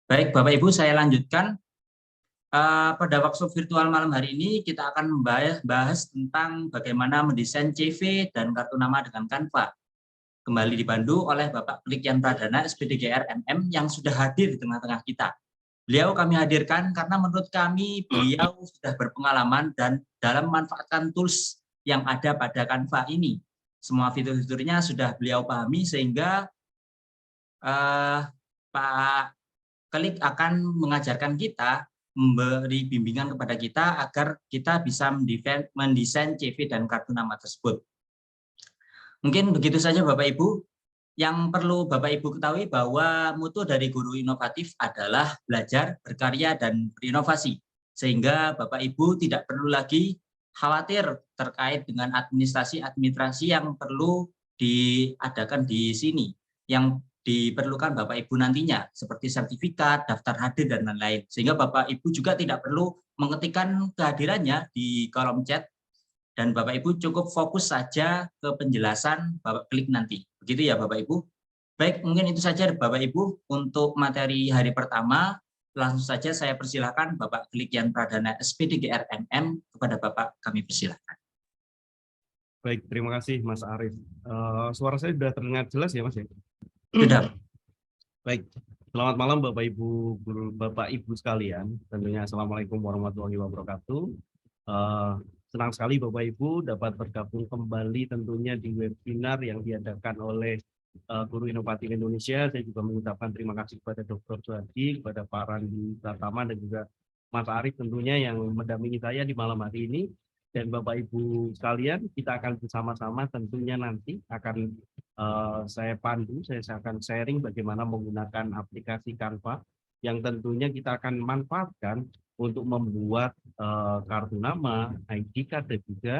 Baik, Bapak Ibu, saya lanjutkan. Pada workshop virtual malam hari ini kita akan membahas tentang bagaimana mendesain CV dan kartu nama dengan Canva. Kembali dipandu oleh Bapak Klik Yan Pradana, SPDGR MM yang sudah hadir di tengah-tengah kita. Beliau kami hadirkan karena menurut kami beliau sudah berpengalaman dan dalam memanfaatkan tools yang ada pada Canva ini. Semua fitur-fiturnya sudah beliau pahami sehingga Pak Klik akan mengajarkan kita, memberi bimbingan kepada kita agar kita bisa mendesain CV dan kartu nama tersebut. Mungkin begitu saja Bapak Ibu. Yang perlu Bapak Ibu ketahui bahwa mutu dari guru inovatif adalah belajar, berkarya, dan berinovasi. Sehingga Bapak Ibu tidak perlu lagi khawatir terkait dengan administrasi yang perlu diadakan di sini. Yang diperlukan Bapak Ibu nantinya, seperti sertifikat, daftar hadir, dan lain-lain. Sehingga Bapak Ibu juga tidak perlu mengetikkan kehadirannya di kolom chat, dan Bapak Ibu cukup fokus saja ke penjelasan Bapak Klik nanti. Begitu ya Bapak Ibu. Baik, mungkin itu saja Bapak Ibu untuk materi hari pertama. Langsung saja saya persilahkan Bapak Klik Yan Pradana SPDGR MM, kepada Bapak kami persilahkan. Baik, terima kasih Mas Arief. Suara saya sudah terdengar jelas ya Mas ya? Sudah. Baik, selamat malam Bapak Ibu, Bapak Ibu sekalian. Tentunya Assalamualaikum warahmatullahi wabarakatuh. Senang sekali Bapak Ibu dapat bergabung kembali tentunya di webinar yang diadakan oleh Guru Inovatif Indonesia. Saya juga mengucapkan terima kasih kepada Dr. Suhardi, kepada Pak Randi Pratama, dan juga Mas Arief tentunya yang mendampingi saya di malam hari ini. Dan Bapak Ibu sekalian, kita akan bersama-sama tentunya nanti akan saya pandu, saya akan sharing bagaimana menggunakan aplikasi Canva yang tentunya kita akan manfaatkan untuk membuat kartu nama, ID card, dan juga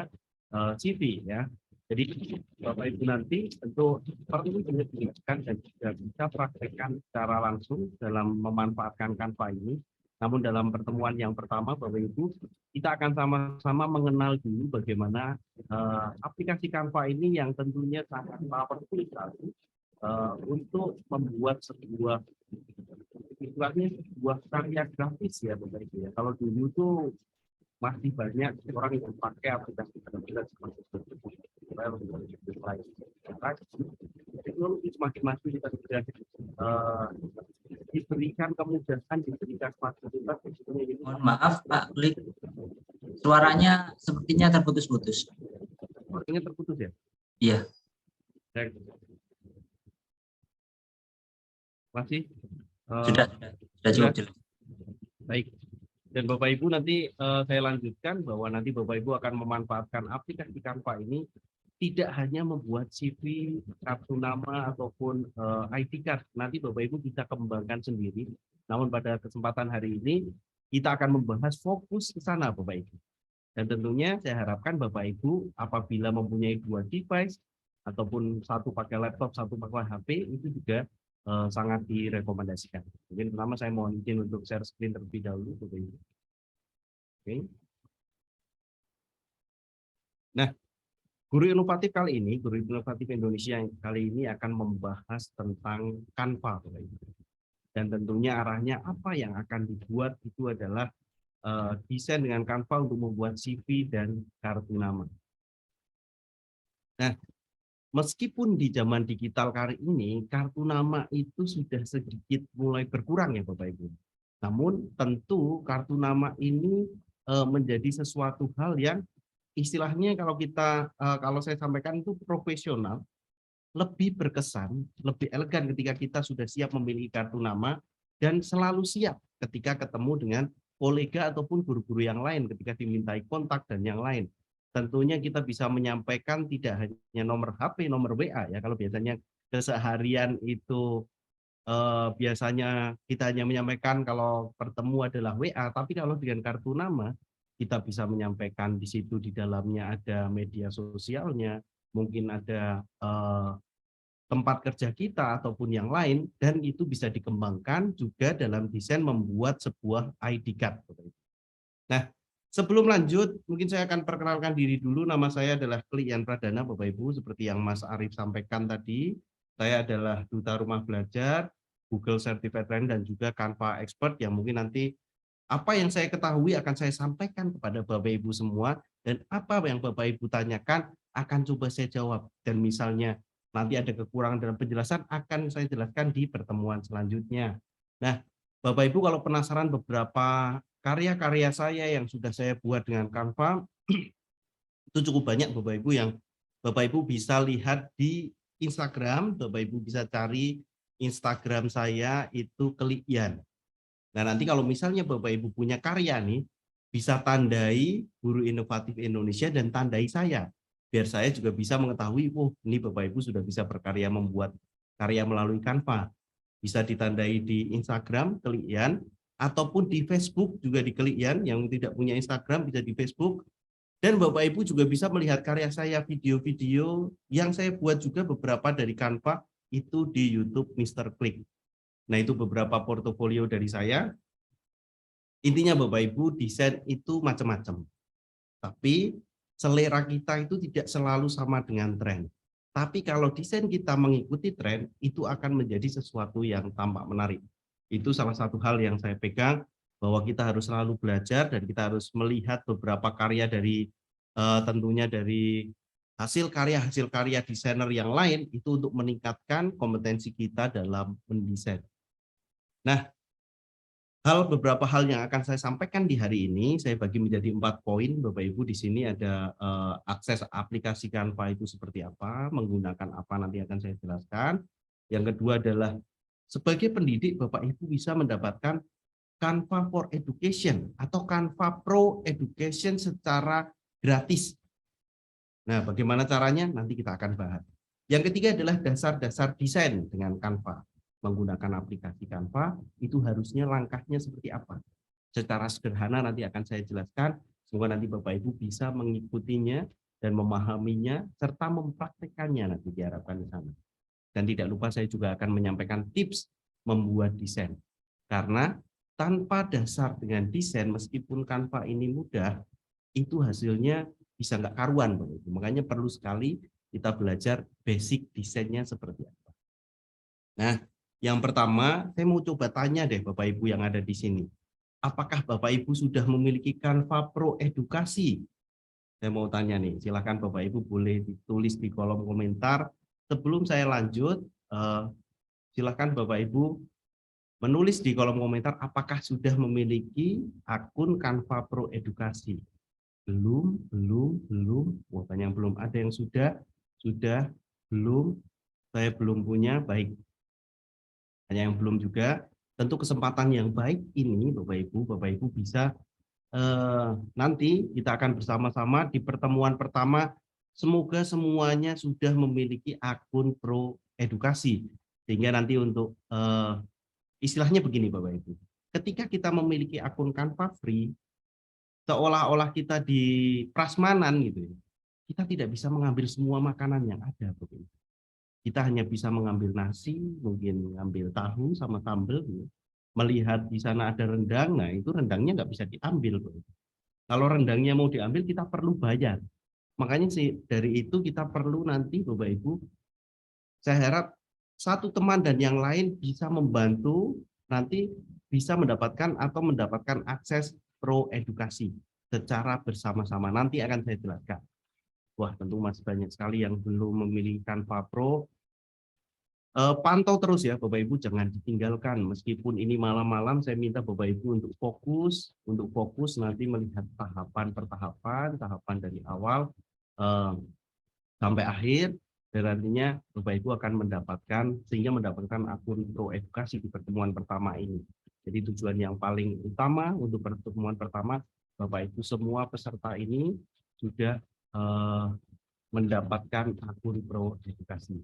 CV ya. Jadi Bapak Ibu nanti tentu perlu dijelaskan dan juga bisa praktekkan secara langsung dalam memanfaatkan Canva ini. Namun dalam pertemuan yang pertama Bapak Ibu, kita akan sama-sama mengenal dulu bagaimana aplikasi Canva ini yang tentunya sangat powerful sekali untuk membuat sebuah istilahnya sebuah karya grafis ya Bapak Ibu ya. Kalau dulu tuh masih banyak orang yang pakai aplikasi seperti teknologi semakin maju, kita sudah diberikan kemudahan, diberikan fasilitas. Mohon maaf Pak Klik, suaranya sepertinya terputus-putus. Suaranya terputus ya? Iya. Masih? Sudah cukup jelas. Baik. Dan Bapak Ibu nanti saya lanjutkan bahwa nanti Bapak Ibu akan memanfaatkan aplikasi Canva ini tidak hanya membuat CV, kartu nama, ataupun ID card. Nanti Bapak Ibu bisa kembangkan sendiri. Namun pada kesempatan hari ini kita akan membahas fokus ke sana Bapak Ibu. Dan tentunya saya harapkan Bapak Ibu apabila mempunyai 2 device ataupun satu pakai laptop, satu pakai HP, itu juga sangat direkomendasikan. Mungkin pertama saya mohon izin untuk share screen terlebih dahulu. Oke. Nah, Guru Inovatif kali ini, Guru Inovatif Indonesia yang kali ini akan membahas tentang Canva. Dan tentunya arahnya apa yang akan dibuat itu adalah desain dengan Canva untuk membuat CV dan kartu nama. Nah, meskipun di zaman digital kali ini, kartu nama itu sudah sedikit mulai berkurang ya Bapak Ibu. Namun tentu kartu nama ini menjadi sesuatu hal yang istilahnya kalau saya sampaikan itu profesional, lebih berkesan, lebih elegan ketika kita sudah siap memiliki kartu nama dan selalu siap ketika ketemu dengan kolega ataupun guru-guru yang lain ketika dimintai kontak dan yang lain. Tentunya kita bisa menyampaikan tidak hanya nomor HP, nomor WA ya. Kalau biasanya keseharian itu biasanya kita hanya menyampaikan kalau bertemu adalah WA, tapi kalau dengan kartu nama kita bisa menyampaikan di situ di dalamnya ada media sosialnya, mungkin ada tempat kerja kita ataupun yang lain, dan itu bisa dikembangkan juga dalam desain membuat sebuah ID card. Nah, sebelum lanjut, mungkin saya akan perkenalkan diri dulu. Nama saya adalah Klik Yan Pradana, Bapak Ibu, seperti yang Mas Arief sampaikan tadi. Saya adalah Duta Rumah Belajar Google Certified Trainer dan juga Canva Expert yang mungkin nanti apa yang saya ketahui akan saya sampaikan kepada Bapak Ibu semua, dan apa yang Bapak Ibu tanyakan akan coba saya jawab. Dan misalnya nanti ada kekurangan dalam penjelasan akan saya jelaskan di pertemuan selanjutnya. Nah, Bapak Ibu kalau penasaran beberapa karya-karya saya yang sudah saya buat dengan Canva, itu cukup banyak Bapak Ibu yang Bapak Ibu bisa lihat di Instagram. Bapak Ibu bisa cari Instagram saya itu Kelian. Nah, nanti kalau misalnya Bapak Ibu punya karya nih, bisa tandai Guru Inovatif Indonesia dan tandai saya. Biar saya juga bisa mengetahui, oh ini Bapak Ibu sudah bisa berkarya membuat karya melalui Canva. Bisa ditandai di Instagram, Kelian, ataupun di Facebook juga di Kelian. Yang tidak punya Instagram bisa di Facebook. Dan Bapak Ibu juga bisa melihat karya saya, video-video yang saya buat juga beberapa dari Canva, itu di YouTube Mr. Klik. Nah, itu beberapa portofolio dari saya. Intinya Bapak Ibu, desain itu macam-macam. Tapi selera kita itu tidak selalu sama dengan tren. Tapi kalau desain kita mengikuti tren, itu akan menjadi sesuatu yang tampak menarik. Itu salah satu hal yang saya pegang, bahwa kita harus selalu belajar dan kita harus melihat beberapa karya dari tentunya dari hasil karya desainer yang lain itu untuk meningkatkan kompetensi kita dalam mendesain. Nah, beberapa hal yang akan saya sampaikan di hari ini, saya bagi menjadi 4 poin, Bapak Ibu. Di sini ada akses aplikasi Canva itu seperti apa, menggunakan apa nanti akan saya jelaskan. Yang kedua adalah sebagai pendidik, Bapak Ibu bisa mendapatkan Canva for Education atau Canva Pro Education secara gratis. Nah, bagaimana caranya? Nanti kita akan bahas. Yang ketiga adalah dasar-dasar desain dengan Canva. Menggunakan aplikasi Canva, itu harusnya langkahnya seperti apa. Secara sederhana nanti akan saya jelaskan, semoga nanti Bapak Ibu bisa mengikutinya dan memahaminya, serta mempraktekannya nanti diharapkan di sana. Dan tidak lupa saya juga akan menyampaikan tips membuat desain. Karena tanpa dasar dengan desain, meskipun Canva ini mudah, itu hasilnya bisa nggak karuan. Makanya perlu sekali kita belajar basic desainnya seperti apa. Nah, yang pertama saya mau coba tanya deh Bapak Ibu yang ada di sini. Apakah Bapak Ibu sudah memiliki Canva Pro Edukasi? Saya mau tanya nih, silakan Bapak Ibu boleh ditulis di kolom komentar. Sebelum saya lanjut, silakan Bapak Ibu menulis di kolom komentar apakah sudah memiliki akun Canva Pro Edukasi. Belum. Wah, banyak yang belum. Ada yang sudah, belum. Saya belum punya, baik. Hanya yang belum juga. Tentu kesempatan yang baik ini, Bapak Ibu bisa nanti kita akan bersama-sama di pertemuan pertama. Semoga semuanya sudah memiliki akun Pro Edukasi. Sehingga nanti untuk istilahnya begini, Bapak Ibu. Ketika kita memiliki akun Canva free, seolah-olah kita di prasmanan gitu ya. Kita tidak bisa mengambil semua makanan yang ada. Kita hanya bisa mengambil nasi, mungkin mengambil tahu sama sambal. Gitu. Melihat di sana ada rendang, nah itu rendangnya nggak bisa diambil. Kalau rendangnya mau diambil, kita perlu bayar. Makanya sih dari itu kita perlu nanti Bapak Ibu, saya harap satu teman dan yang lain bisa membantu nanti bisa mendapatkan atau mendapatkan akses Pro Edukasi secara bersama-sama. Nanti akan saya jelaskan. Wah, tentu masih banyak sekali yang belum memiliki Canva Pro. Pantau terus ya Bapak Ibu, jangan ditinggalkan. Meskipun ini malam-malam, saya minta Bapak Ibu untuk fokus nanti melihat tahapan per tahapan dari awal sampai akhir. Dan nantinya Bapak Ibu akan mendapatkan akun Pro Edukasi di pertemuan pertama ini. Jadi tujuan yang paling utama untuk pertemuan pertama, Bapak Ibu semua peserta ini sudah mendapatkan akun Pro Edukasi.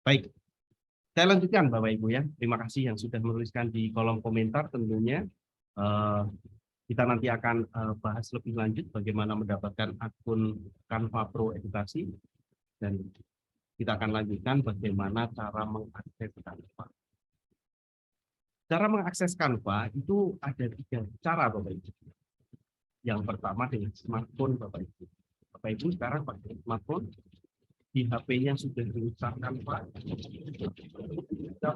Baik, saya lanjutkan Bapak Ibu ya. Terima kasih yang sudah menuliskan di kolom komentar tentunya. Kita nanti akan bahas lebih lanjut bagaimana mendapatkan akun Canva Pro Edukasi. Dan kita akan lanjutkan bagaimana cara mengakses Canva. Cara mengakses Canva itu ada 3 cara Bapak Ibu. Yang pertama dengan smartphone Bapak Ibu. Bapak Ibu sekarang pakai smartphone, di HP-nya sudah diusahakan Pak. Kita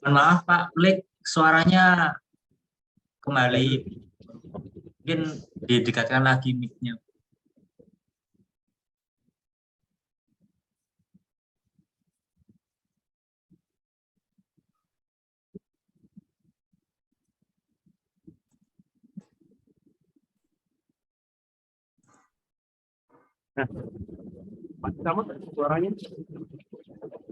Maaf Pak Klik, suaranya kembali, mungkin didekatkan lagi mic-nya. Masih sama suaranya?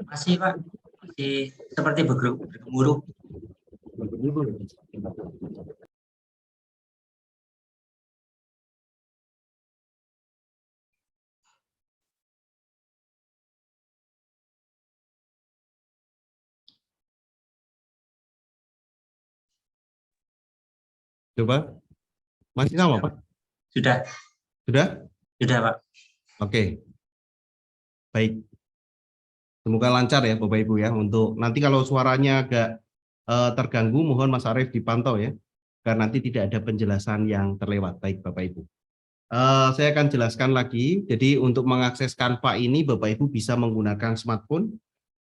Masih Pak, masih seperti bergemuruh. Coba, masih sama Pak? Sudah, Sudah? sudah Pak. Oke, baik. Semoga lancar ya Bapak Ibu ya. Untuk nanti kalau suaranya agak terganggu, mohon Mas Arief dipantau ya, karena nanti tidak ada penjelasan yang terlewat. Baik Bapak Ibu. Saya akan jelaskan lagi. Jadi untuk mengakses Canva ini Bapak Ibu bisa menggunakan smartphone.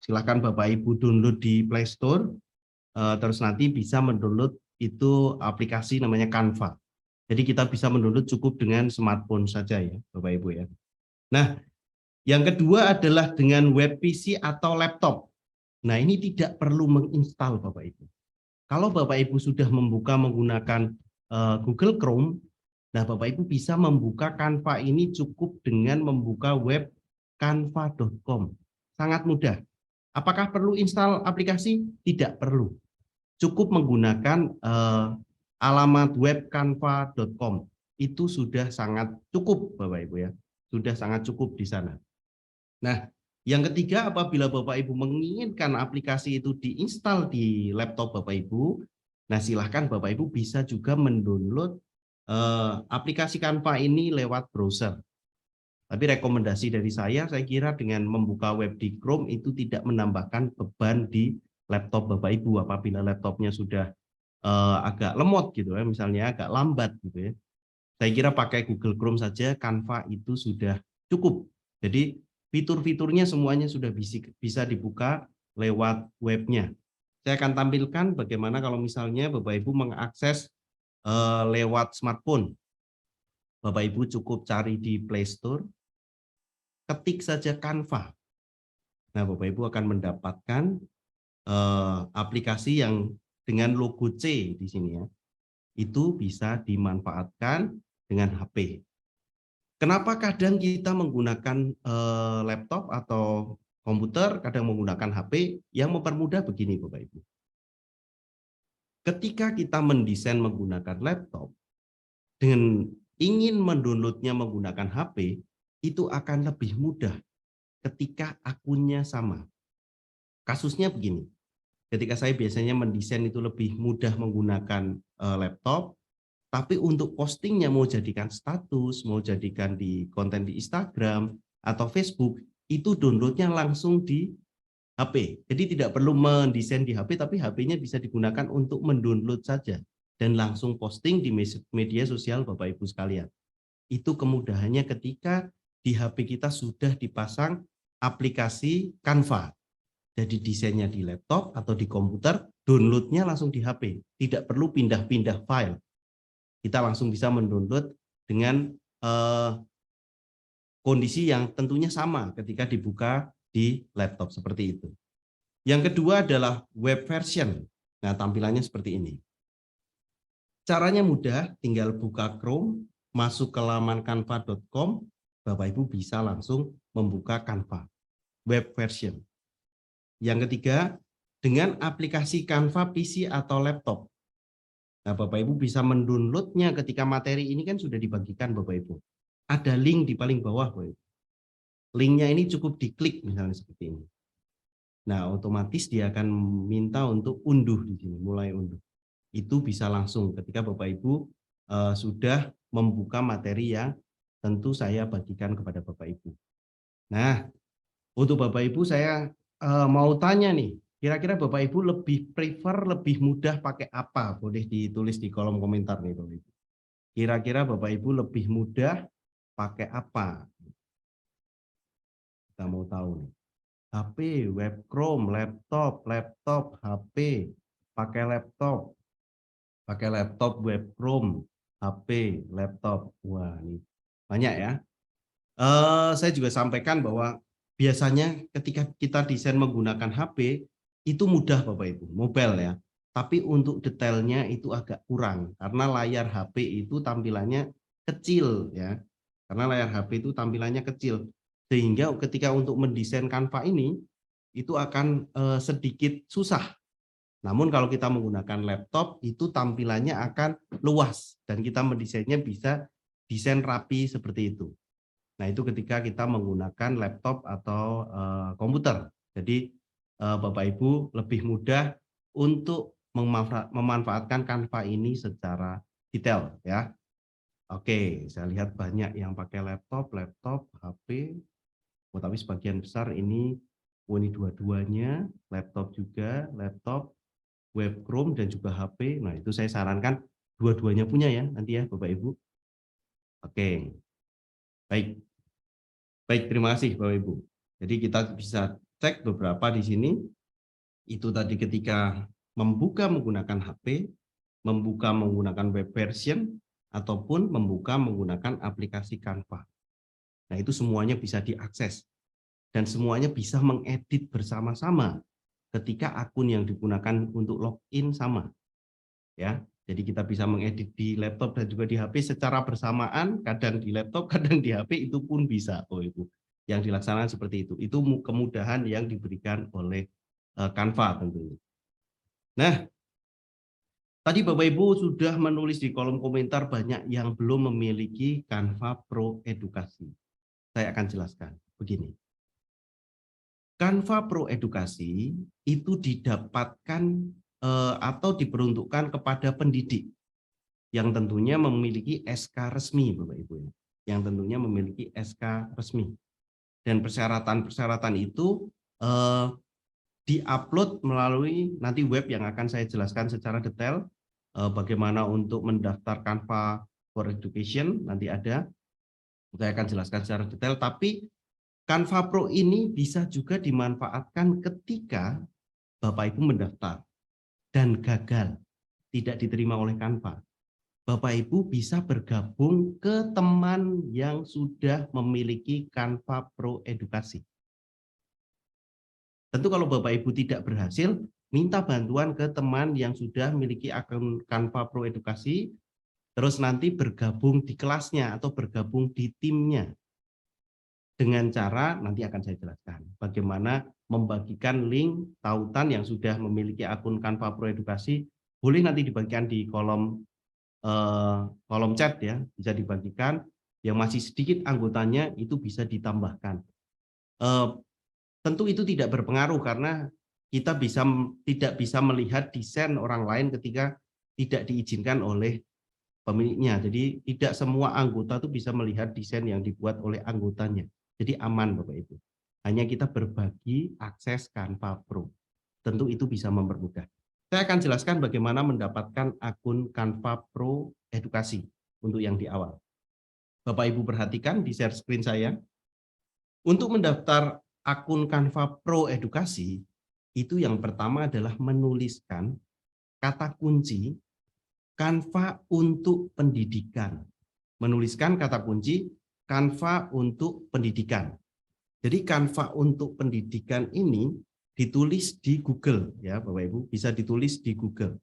Silakan Bapak Ibu download di Play Store. Terus nanti bisa mendownload itu aplikasi namanya Canva. Jadi kita bisa mendownload cukup dengan smartphone saja ya Bapak Ibu ya. Nah, yang kedua adalah dengan web PC atau laptop. Nah, ini tidak perlu menginstal Bapak Ibu. Kalau Bapak Ibu sudah membuka menggunakan Google Chrome, nah Bapak Ibu bisa membuka Canva ini cukup dengan membuka web canva.com. Sangat mudah. Apakah perlu install aplikasi? Tidak perlu. Cukup menggunakan alamat web canva.com. Itu sudah sangat cukup Bapak Ibu ya. Sudah sangat cukup di sana. Nah, yang ketiga, apabila Bapak Ibu menginginkan aplikasi itu diinstal di laptop Bapak Ibu, nah silahkan Bapak Ibu bisa juga mendownload aplikasi Canva ini lewat browser. Tapi rekomendasi dari saya kira dengan membuka web di Chrome itu tidak menambahkan beban di laptop Bapak Ibu apabila laptopnya sudah agak lemot gitu ya, misalnya agak lambat gitu ya. Saya kira pakai Google Chrome saja Canva itu sudah cukup. Jadi fitur-fiturnya semuanya sudah bisa dibuka lewat webnya. Saya akan tampilkan bagaimana kalau misalnya Bapak Ibu mengakses lewat smartphone. Bapak Ibu cukup cari di Play Store, ketik saja Canva. Nah, Bapak Ibu akan mendapatkan aplikasi yang dengan logo C di sini ya. Itu bisa dimanfaatkan dengan HP. Kenapa kadang kita menggunakan laptop atau komputer, kadang menggunakan HP, yang mempermudah begini Bapak Ibu. Ketika kita mendesain menggunakan laptop, dengan ingin mendownloadnya menggunakan HP, itu akan lebih mudah ketika akunnya sama. Kasusnya begini, ketika saya biasanya mendesain itu lebih mudah menggunakan laptop, tapi untuk postingnya mau jadikan status, mau jadikan di konten di Instagram atau Facebook, itu downloadnya langsung di HP. Jadi tidak perlu mendesain di HP, tapi HP-nya bisa digunakan untuk mendownload saja dan langsung posting di media sosial Bapak Ibu sekalian. Itu kemudahannya ketika di HP kita sudah dipasang aplikasi Canva. Jadi desainnya di laptop atau di komputer, downloadnya langsung di HP. Tidak perlu pindah-pindah file. Kita langsung bisa mendownload dengan kondisi yang tentunya sama ketika dibuka di laptop seperti itu. Yang kedua adalah web version. Nah, tampilannya seperti ini. Caranya mudah, tinggal buka Chrome, masuk ke laman canva.com, Bapak Ibu bisa langsung membuka Canva web version. Yang ketiga, dengan aplikasi Canva PC atau laptop. Nah, Bapak Ibu bisa mendownloadnya ketika materi ini kan sudah dibagikan Bapak Ibu. Ada link di paling bawah Bapak Ibu. Linknya ini cukup diklik misalnya seperti ini. Nah, otomatis dia akan minta untuk unduh di sini, mulai unduh. Itu bisa langsung ketika Bapak Ibu sudah membuka materi yang tentu saya bagikan kepada Bapak Ibu. Nah, untuk Bapak Ibu saya mau tanya nih, kira-kira Bapak Ibu lebih prefer, lebih mudah pakai apa? Boleh ditulis di kolom komentar nih Bapak Ibu. Kira-kira Bapak Ibu lebih mudah pakai apa? Kita mau tahu nih. HP, web Chrome, laptop, HP, pakai laptop, web Chrome, HP, laptop. Wah, ini banyak ya. Saya juga sampaikan bahwa biasanya ketika kita desain menggunakan HP itu mudah Bapak Ibu, mobile ya. Tapi untuk detailnya itu agak kurang karena layar HP itu tampilannya kecil ya. Karena layar HP itu tampilannya kecil sehingga ketika untuk mendesain Canva ini itu akan sedikit susah. Namun kalau kita menggunakan laptop itu tampilannya akan luas dan kita mendesainnya bisa desain rapi seperti itu. Nah, itu ketika kita menggunakan laptop atau komputer. Jadi Bapak Ibu lebih mudah untuk memanfaatkan Canva ini secara detail ya. Oke, saya lihat banyak yang pakai laptop, HP, tapi sebagian besar ini dua-duanya, laptop juga, laptop, web Chrome dan juga HP. Nah, itu saya sarankan dua-duanya punya ya nanti ya Bapak Ibu. Oke, baik. Baik, terima kasih Bapak Ibu. Jadi kita bisa cek beberapa di sini. Itu tadi ketika membuka menggunakan HP, membuka menggunakan web version, ataupun membuka menggunakan aplikasi Canva. Nah, itu semuanya bisa diakses. Dan semuanya bisa mengedit bersama-sama ketika akun yang digunakan untuk login sama. Ya, jadi kita bisa mengedit di laptop dan juga di HP secara bersamaan, kadang di laptop, kadang di HP itu pun bisa, oh Ibu. Yang dilaksanakan seperti itu. Itu kemudahan yang diberikan oleh Canva tentunya. Nah, tadi Bapak Ibu sudah menulis di kolom komentar banyak yang belum memiliki Canva Pro Edukasi. Saya akan jelaskan begini. Canva Pro Edukasi itu didapatkan atau diperuntukkan kepada pendidik yang tentunya memiliki SK resmi Bapak Ibu, yang tentunya memiliki SK resmi. Dan persyaratan-persyaratan itu diupload melalui nanti web yang akan saya jelaskan secara detail, bagaimana untuk mendaftar Canva for Education, nanti ada, saya akan jelaskan secara detail, tapi Canva Pro ini bisa juga dimanfaatkan ketika Bapak Ibu mendaftar dan gagal, tidak diterima oleh Canva. Bapak Ibu bisa bergabung ke teman yang sudah memiliki Canva Pro Edukasi. Tentu kalau Bapak Ibu tidak berhasil, minta bantuan ke teman yang sudah memiliki akun Canva Pro Edukasi, terus nanti bergabung di kelasnya atau bergabung di timnya. Dengan cara nanti akan saya jelaskan bagaimana membagikan link tautan yang sudah memiliki akun Canva Pro Edukasi, boleh nanti dibagikan di kolom chat ya, bisa dibagikan. Yang masih sedikit anggotanya itu bisa ditambahkan. Tentu itu tidak berpengaruh karena kita tidak bisa melihat desain orang lain ketika tidak diizinkan oleh pemiliknya. Jadi tidak semua anggota itu bisa melihat desain yang dibuat oleh anggotanya. Jadi aman Bapak Ibu. Hanya kita berbagi akses Canva Pro. Tentu itu bisa mempermudah. Saya akan jelaskan bagaimana mendapatkan akun Canva Pro Edukasi untuk yang di awal. Bapak Ibu perhatikan di share screen saya. Untuk mendaftar akun Canva Pro Edukasi, itu yang pertama adalah menuliskan kata kunci Canva untuk pendidikan. Menuliskan kata kunci Canva untuk pendidikan. Jadi Canva untuk pendidikan ini ditulis di Google ya Bapak Ibu, bisa ditulis di Google.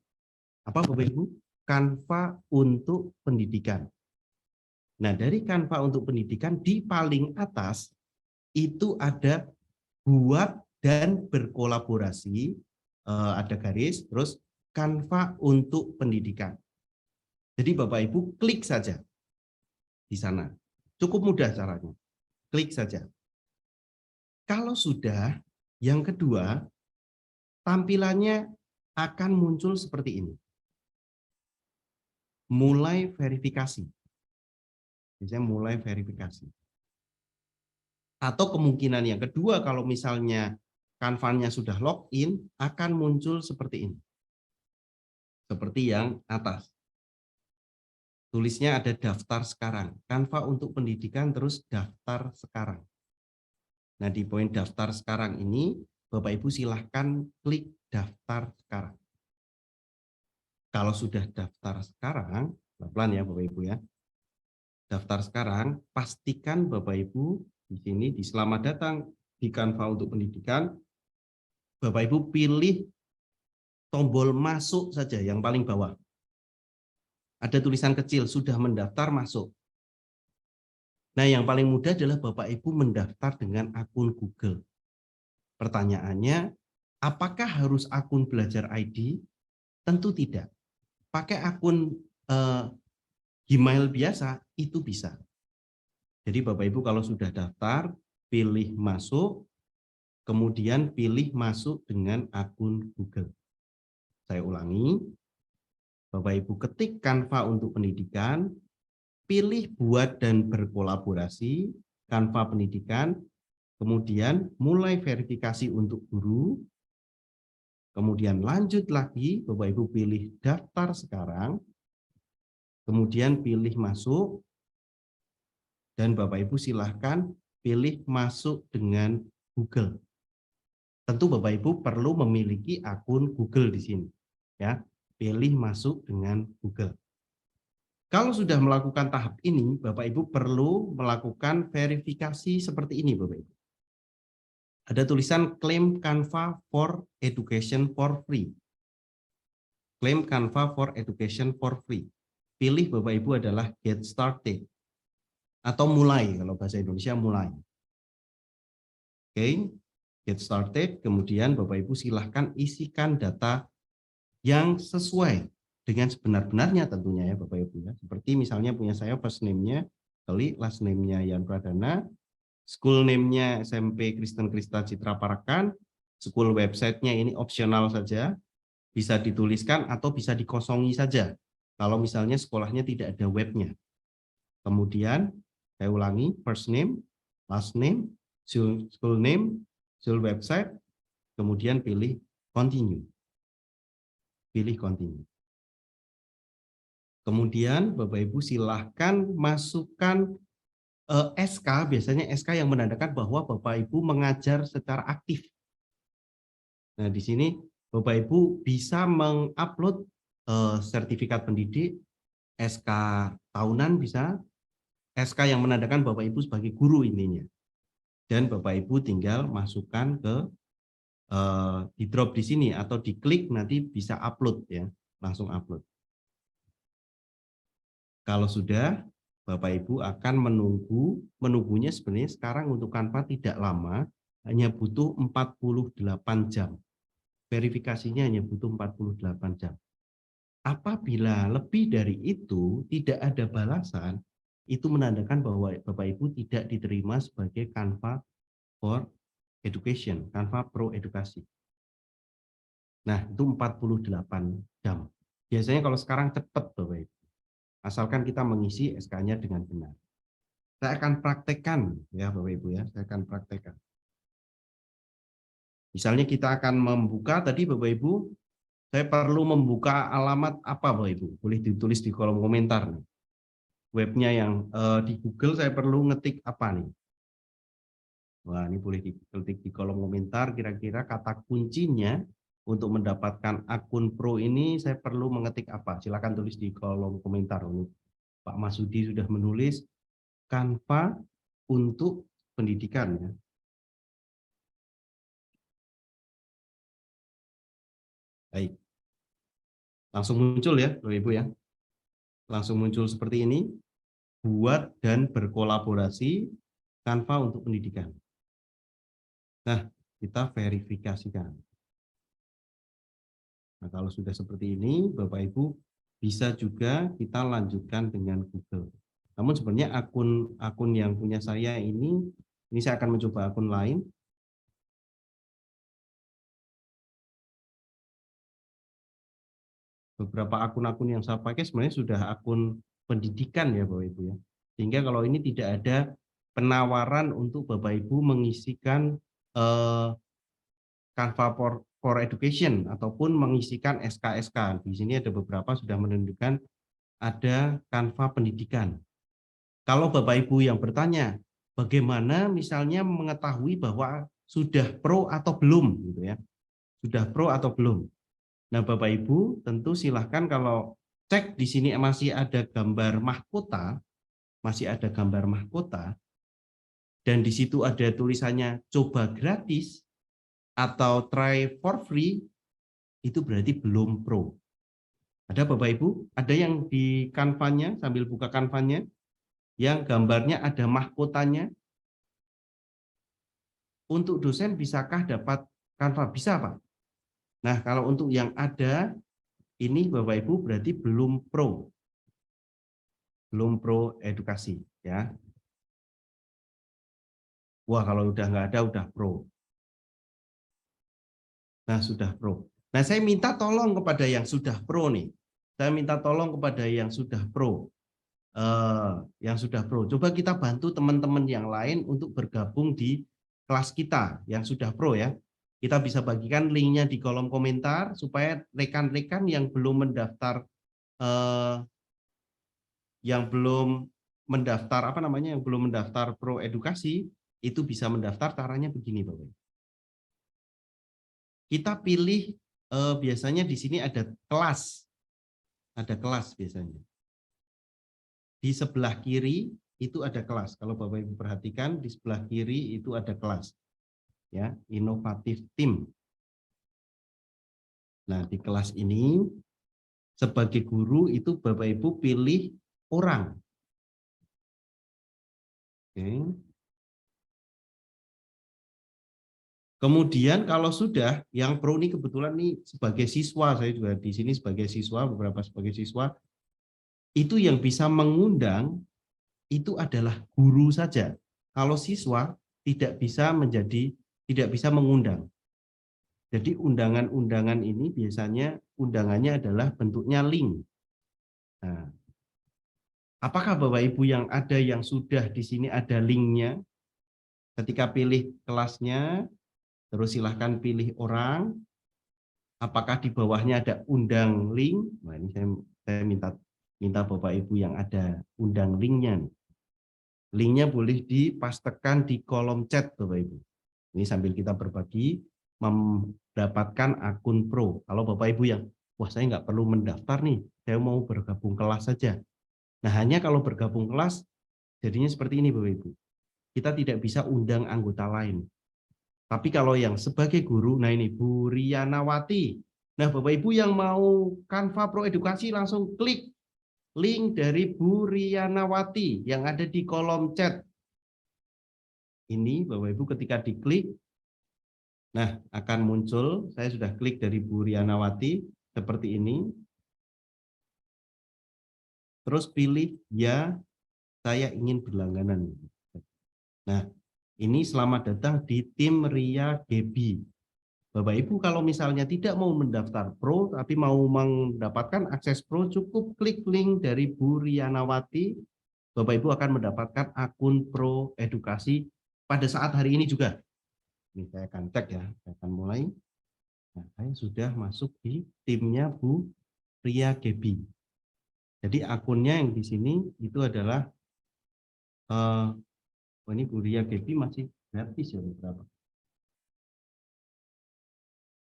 Apa Bapak Ibu? Canva untuk pendidikan. Nah, dari Canva untuk pendidikan di paling atas itu ada buat dan berkolaborasi, ada garis, terus Canva untuk pendidikan. Jadi Bapak Ibu klik saja di sana. Cukup mudah caranya. Klik saja. Kalau sudah, yang kedua, tampilannya akan muncul seperti ini. Mulai verifikasi. Biasanya mulai verifikasi. Atau kemungkinan yang kedua, kalau misalnya Canva-nya sudah login, akan muncul seperti ini. Seperti yang atas. Tulisnya ada daftar sekarang. Canva untuk pendidikan terus daftar sekarang. Nah, di poin daftar sekarang ini, Bapak Ibu silahkan klik daftar sekarang. Kalau sudah daftar sekarang, pelan-pelan ya Bapak Ibu ya. Daftar sekarang, pastikan Bapak Ibu di sini di selamat datang di Canva untuk pendidikan, Bapak Ibu pilih tombol masuk saja yang paling bawah. Ada tulisan kecil, sudah mendaftar masuk. Nah, yang paling mudah adalah Bapak Ibu mendaftar dengan akun Google. Pertanyaannya, apakah harus akun Belajar ID? Tentu tidak. Pakai akun Gmail biasa, itu bisa. Jadi Bapak Ibu kalau sudah daftar, pilih masuk, kemudian pilih masuk dengan akun Google. Saya ulangi, Bapak Ibu ketik Canva untuk pendidikan, pilih buat dan berkolaborasi, Canva pendidikan, kemudian mulai verifikasi untuk guru, kemudian lanjut lagi, Bapak Ibu pilih daftar sekarang, kemudian pilih masuk, dan Bapak Ibu silahkan pilih masuk dengan Google. Tentu Bapak Ibu perlu memiliki akun Google di sini. Ya, pilih masuk dengan Google. Kalau sudah melakukan tahap ini, Bapak Ibu perlu melakukan verifikasi seperti ini, Bapak Ibu. Ada tulisan claim Canva for education for free. Claim Canva for education for free. Pilih Bapak Ibu adalah get started. Atau mulai, kalau bahasa Indonesia mulai. Oke, get started, kemudian Bapak Ibu silahkan isikan data yang sesuai dengan sebenar-benarnya tentunya ya Bapak Ibu ya. Seperti misalnya punya saya first name-nya Keli, last name-nya Yan Pradana, school name-nya SMP Kristen Krista Citra Parakan, school website-nya ini opsional saja, bisa dituliskan atau bisa dikosongi saja. Kalau misalnya sekolahnya tidak ada webnya. Kemudian saya ulangi, first name, last name, school name, school website, kemudian pilih continue. Pilih continue. Kemudian Bapak Ibu silahkan masukkan SK, biasanya SK yang menandakan bahwa Bapak Ibu mengajar secara aktif. Nah, di sini Bapak Ibu bisa mengupload sertifikat pendidik, SK tahunan bisa, SK yang menandakan Bapak Ibu sebagai guru intinya. Dan Bapak Ibu tinggal masukkan ke di drop di sini atau diklik nanti bisa upload ya, langsung upload. Kalau sudah, Bapak Ibu akan menunggunya sebenarnya sekarang untuk Canva tidak lama, hanya butuh 48 jam. Verifikasinya hanya butuh 48 jam. Apabila lebih dari itu tidak ada balasan, itu menandakan bahwa Bapak Ibu tidak diterima sebagai Canva for Education, Canva Pro Edukasi. Nah, itu 48 jam. Biasanya kalau sekarang cepat Bapak Ibu. Asalkan kita mengisi SK-nya dengan benar. Saya akan praktekkan ya Bapak Ibu ya, saya akan praktekkan. Misalnya kita akan membuka tadi Bapak Ibu, saya perlu membuka alamat apa Bapak Ibu? Boleh ditulis di kolom komentar. Webnya yang di Google saya perlu ngetik apa nih? Wah, ini boleh diketik di kolom komentar kira-kira kata kuncinya untuk mendapatkan akun pro ini saya perlu mengetik apa? Silakan tulis di kolom komentar. Pak Masudi sudah menulis Canva untuk pendidikan ya. Baik. Langsung muncul ya, Bapak Ibu ya. Langsung muncul seperti ini. Buat dan berkolaborasi Canva untuk pendidikan. Nah, kita verifikasikan. Nah, kalau sudah seperti ini, Bapak Ibu bisa juga kita lanjutkan dengan Google. Namun sebenarnya akun yang punya saya ini saya akan mencoba akun lain. Beberapa akun-akun yang saya pakai sebenarnya sudah akun pendidikan ya Bapak Ibu ya. Sehingga kalau ini tidak ada penawaran untuk Bapak Ibu mengisikan Canva for Education ataupun mengisikan SK-SK. Di sini ada beberapa sudah menunjukkan ada Canva pendidikan. Kalau Bapak Ibu yang bertanya, bagaimana misalnya mengetahui bahwa sudah pro atau belum gitu ya. Sudah pro atau belum. Nah, Bapak Ibu tentu silahkan kalau cek di sini masih ada gambar mahkota, dan di situ ada tulisannya coba gratis atau try for free, itu berarti belum pro. Ada Bapak Ibu? Ada yang di kanvanya, sambil buka kanvanya, yang gambarnya ada mahkotanya. Untuk dosen bisakah dapat kanva? Bisa, Pak. Nah, kalau untuk yang ada, ini Bapak Ibu berarti belum pro. Belum pro edukasi. Ya. Wah, kalau udah nggak ada, udah pro. Nah, sudah pro. Nah, saya minta tolong kepada yang sudah pro nih. Saya minta tolong kepada yang sudah pro. Coba kita bantu teman-teman yang lain untuk bergabung di kelas kita yang sudah pro ya. Kita bisa bagikan linknya di kolom komentar supaya rekan-rekan yang belum mendaftar yang belum mendaftar pro edukasi itu bisa mendaftar. Caranya begini, Bapak. Kita pilih biasanya di sini ada kelas biasanya. Di sebelah kiri itu ada kelas. Kalau Bapak Ibu perhatikan di sebelah kiri itu ada kelas. Ya, inovatif tim. Nah, di kelas ini sebagai guru itu Bapak Ibu pilih orang. Oke. Kemudian kalau sudah yang pro ini kebetulan nih sebagai siswa, saya juga di sini sebagai siswa, beberapa sebagai siswa, itu yang bisa mengundang itu adalah guru saja. Kalau siswa tidak bisa mengundang. Jadi undangan-undangan ini biasanya undangannya adalah bentuknya link. Nah, apakah Bapak Ibu yang ada yang sudah di sini ada linknya? Ketika pilih kelasnya, terus silahkan pilih orang. Apakah di bawahnya ada undang link? Nah, ini saya minta Bapak Ibu yang ada undang linknya. Linknya boleh dipastekan di kolom chat, Bapak Ibu. Ini sambil kita berbagi mendapatkan akun pro. Kalau Bapak Ibu yang, wah saya nggak perlu mendaftar nih, saya mau bergabung kelas saja. Nah, hanya kalau bergabung kelas, jadinya seperti ini Bapak Ibu. Kita tidak bisa undang anggota lain. Tapi kalau yang sebagai guru, nah ini Bu Rianawati. Nah, Bapak Ibu yang mau Canva Pro Edukasi langsung klik link dari Bu Rianawati yang ada di kolom chat. Ini Bapak Ibu ketika diklik, nah akan muncul, saya sudah klik dari Bu Rianawati, seperti ini. Terus pilih, ya saya ingin berlangganan. Nah, ini selamat datang di tim Ria Gebi. Bapak Ibu kalau misalnya tidak mau mendaftar pro tapi mau mendapatkan akses pro, cukup klik link dari Bu Rianawati. Bapak Ibu akan mendapatkan akun pro edukasi pada saat hari ini juga. Ini saya akan cek ya, saya akan mulai. Nah, saya sudah masuk di timnya Bu Ria Gebi. Jadi akunnya yang di sini itu adalah ini Bu Ria Gebi masih gratis ya berapa?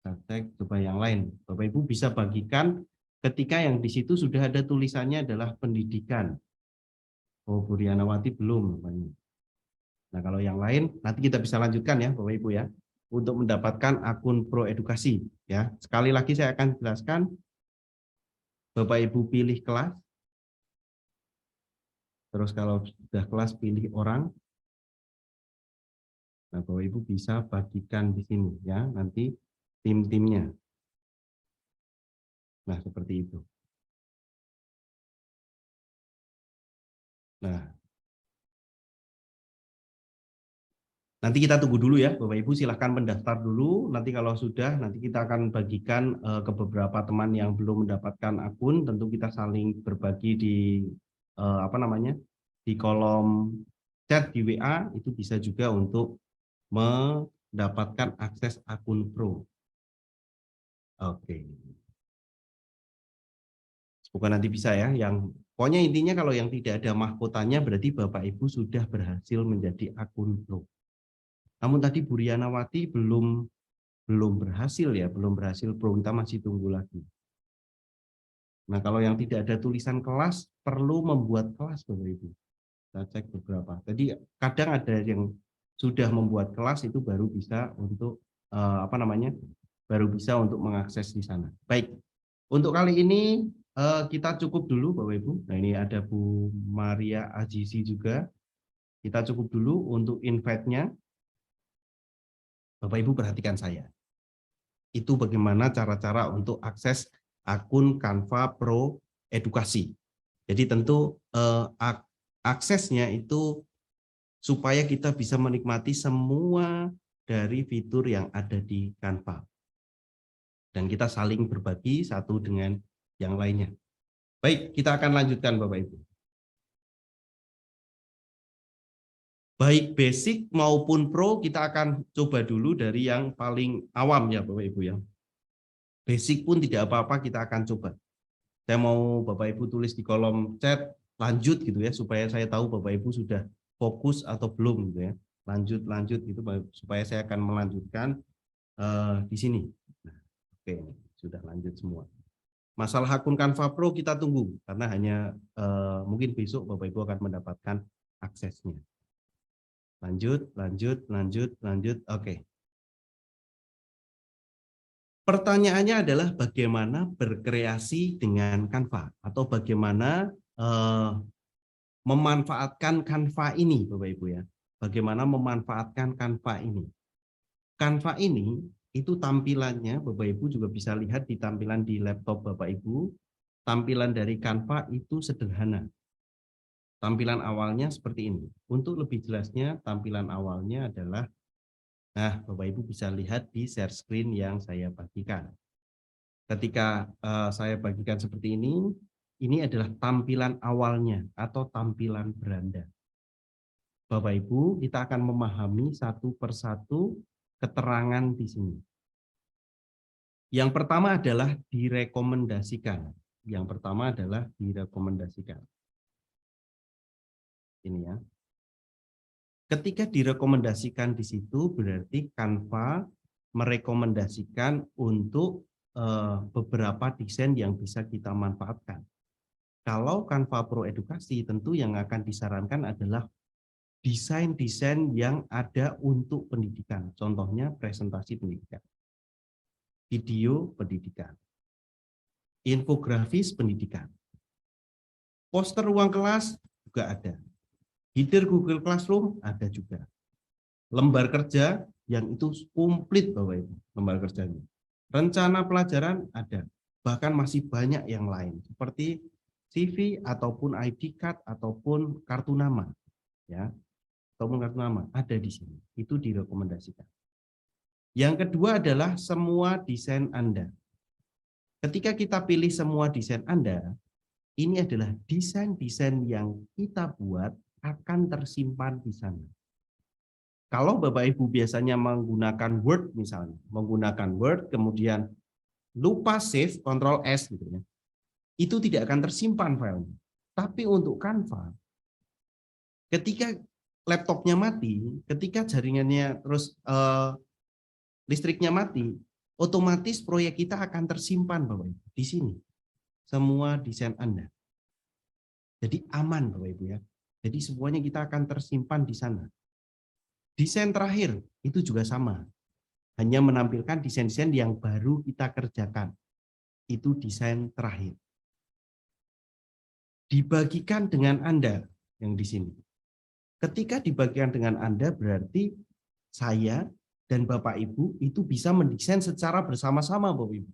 Kita cek coba yang lain. Bapak Ibu bisa bagikan ketika yang di situ sudah ada tulisannya adalah pendidikan. Oh, Bu Rianawati belum. Nah, kalau yang lain nanti kita bisa lanjutkan ya Bapak Ibu ya untuk mendapatkan akun Pro Edukasi ya. Sekali lagi saya akan jelaskan. Bapak Ibu pilih kelas. Terus kalau sudah kelas pilih orang. Nah, Bapak Ibu bisa bagikan di sini ya, nanti tim-timnya. Nah, seperti itu. Nah, nanti kita tunggu dulu ya, Bapak Ibu silahkan mendaftar dulu. Nanti kalau sudah, nanti kita akan bagikan ke beberapa teman yang belum mendapatkan akun. Tentu kita saling berbagi di di kolom chat di WA. Itu bisa juga untuk mendapatkan akses akun pro. Oke. Semoga nanti bisa ya, yang Pokoknya intinya kalau yang tidak ada mahkotanya berarti Bapak Ibu sudah berhasil menjadi akun pro. Namun tadi Bu Rianawati belum berhasil ya, belum berhasil pro, kita masih tunggu lagi. Nah, kalau yang tidak ada tulisan kelas perlu membuat kelas Bapak Ibu. Kita cek beberapa. Jadi kadang ada yang sudah membuat kelas itu baru bisa untuk baru bisa untuk mengakses di sana. Baik. Untuk kali ini kita cukup dulu Bapak Ibu. Nah, ini ada Bu Maria Azizi juga. Kita cukup dulu untuk invite-nya. Bapak Ibu perhatikan saya. Itu bagaimana cara-cara untuk akses akun Canva Pro Edukasi. Jadi tentu aksesnya itu supaya kita bisa menikmati semua dari fitur yang ada di Canva. Dan kita saling berbagi satu dengan yang lainnya. Baik, kita akan lanjutkan Bapak Ibu. Baik basic maupun pro kita akan coba dulu dari yang paling awam ya Bapak Ibu ya. Basic pun tidak apa-apa, kita akan coba. Saya mau Bapak Ibu tulis di kolom chat lanjut gitu ya, supaya saya tahu Bapak Ibu sudah fokus atau belum gitu ya. Lanjut gitu supaya saya akan melanjutkan di sini. Nah, oke, sudah lanjut semua. Masalah akun Canva Pro kita tunggu karena hanya mungkin besok Bapak Ibu akan mendapatkan aksesnya. Lanjut. Oke. Pertanyaannya adalah bagaimana berkreasi dengan Canva atau bagaimana memanfaatkan Canva ini, Bapak Ibu ya. Bagaimana memanfaatkan Canva ini. Canva ini itu tampilannya, Bapak Ibu juga bisa lihat di tampilan di laptop Bapak Ibu. Tampilan dari Canva itu sederhana. Tampilan awalnya seperti ini. Untuk lebih jelasnya, tampilan awalnya adalah, nah Bapak Ibu bisa lihat di share screen yang saya bagikan. Ketika saya bagikan seperti ini adalah tampilan awalnya atau tampilan beranda. Bapak Ibu, kita akan memahami satu persatu keterangan di sini. Yang pertama adalah direkomendasikan. Yang pertama adalah direkomendasikan. Ini ya. Ketika direkomendasikan di situ berarti Canva merekomendasikan untuk beberapa desain yang bisa kita manfaatkan. Kalau Canva Pro Edukasi tentu yang akan disarankan adalah desain-desain yang ada untuk pendidikan. Contohnya presentasi pendidikan, video pendidikan, infografis pendidikan, poster ruang kelas juga ada, header Google Classroom ada juga, lembar kerja yang itu komplit Bapak Ibu, lembar kerjanya, rencana pelajaran ada, bahkan masih banyak yang lain seperti CV ataupun ID card ataupun kartu nama, ya, ataupun kartu nama ada di sini. Itu direkomendasikan. Yang kedua adalah semua desain Anda. Ketika kita pilih semua desain Anda, ini adalah desain-desain yang kita buat akan tersimpan di sana. Kalau Bapak Ibu biasanya menggunakan Word misalnya, menggunakan Word kemudian lupa save, Ctrl S gitu ya, itu tidak akan tersimpan filenya. Tapi untuk Canva, ketika laptopnya mati, ketika jaringannya terus listriknya mati, otomatis proyek kita akan tersimpan Bapak Ibu di sini. Semua desain Anda. Jadi aman Bapak Ibu ya. Jadi semuanya kita akan tersimpan di sana. Desain terakhir itu juga sama. Hanya menampilkan desain-desain yang baru kita kerjakan. Itu desain terakhir. Dibagikan dengan Anda yang di sini. Ketika dibagikan dengan Anda berarti saya dan Bapak Ibu itu bisa mendesain secara bersama-sama Bapak Ibu.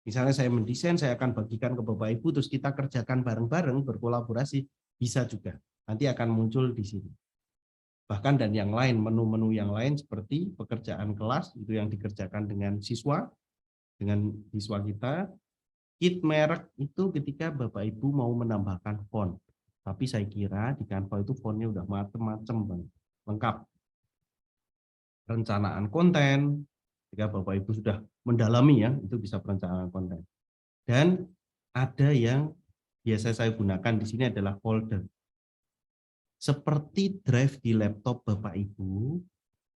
Misalnya saya mendesain, saya akan bagikan ke Bapak Ibu, terus kita kerjakan bareng-bareng, berkolaborasi, bisa juga. Nanti akan muncul di sini. Bahkan dan yang lain, menu-menu yang lain seperti pekerjaan kelas, itu yang dikerjakan dengan siswa kita. Kit merek itu ketika Bapak Ibu mau menambahkan font. Tapi saya kira di Canva itu fontnya udah macam-macam, lengkap. Perencanaan konten, jika Bapak Ibu sudah mendalami ya, itu bisa perencanaan konten. Dan ada yang biasa saya gunakan di sini adalah folder. Seperti drive di laptop Bapak Ibu,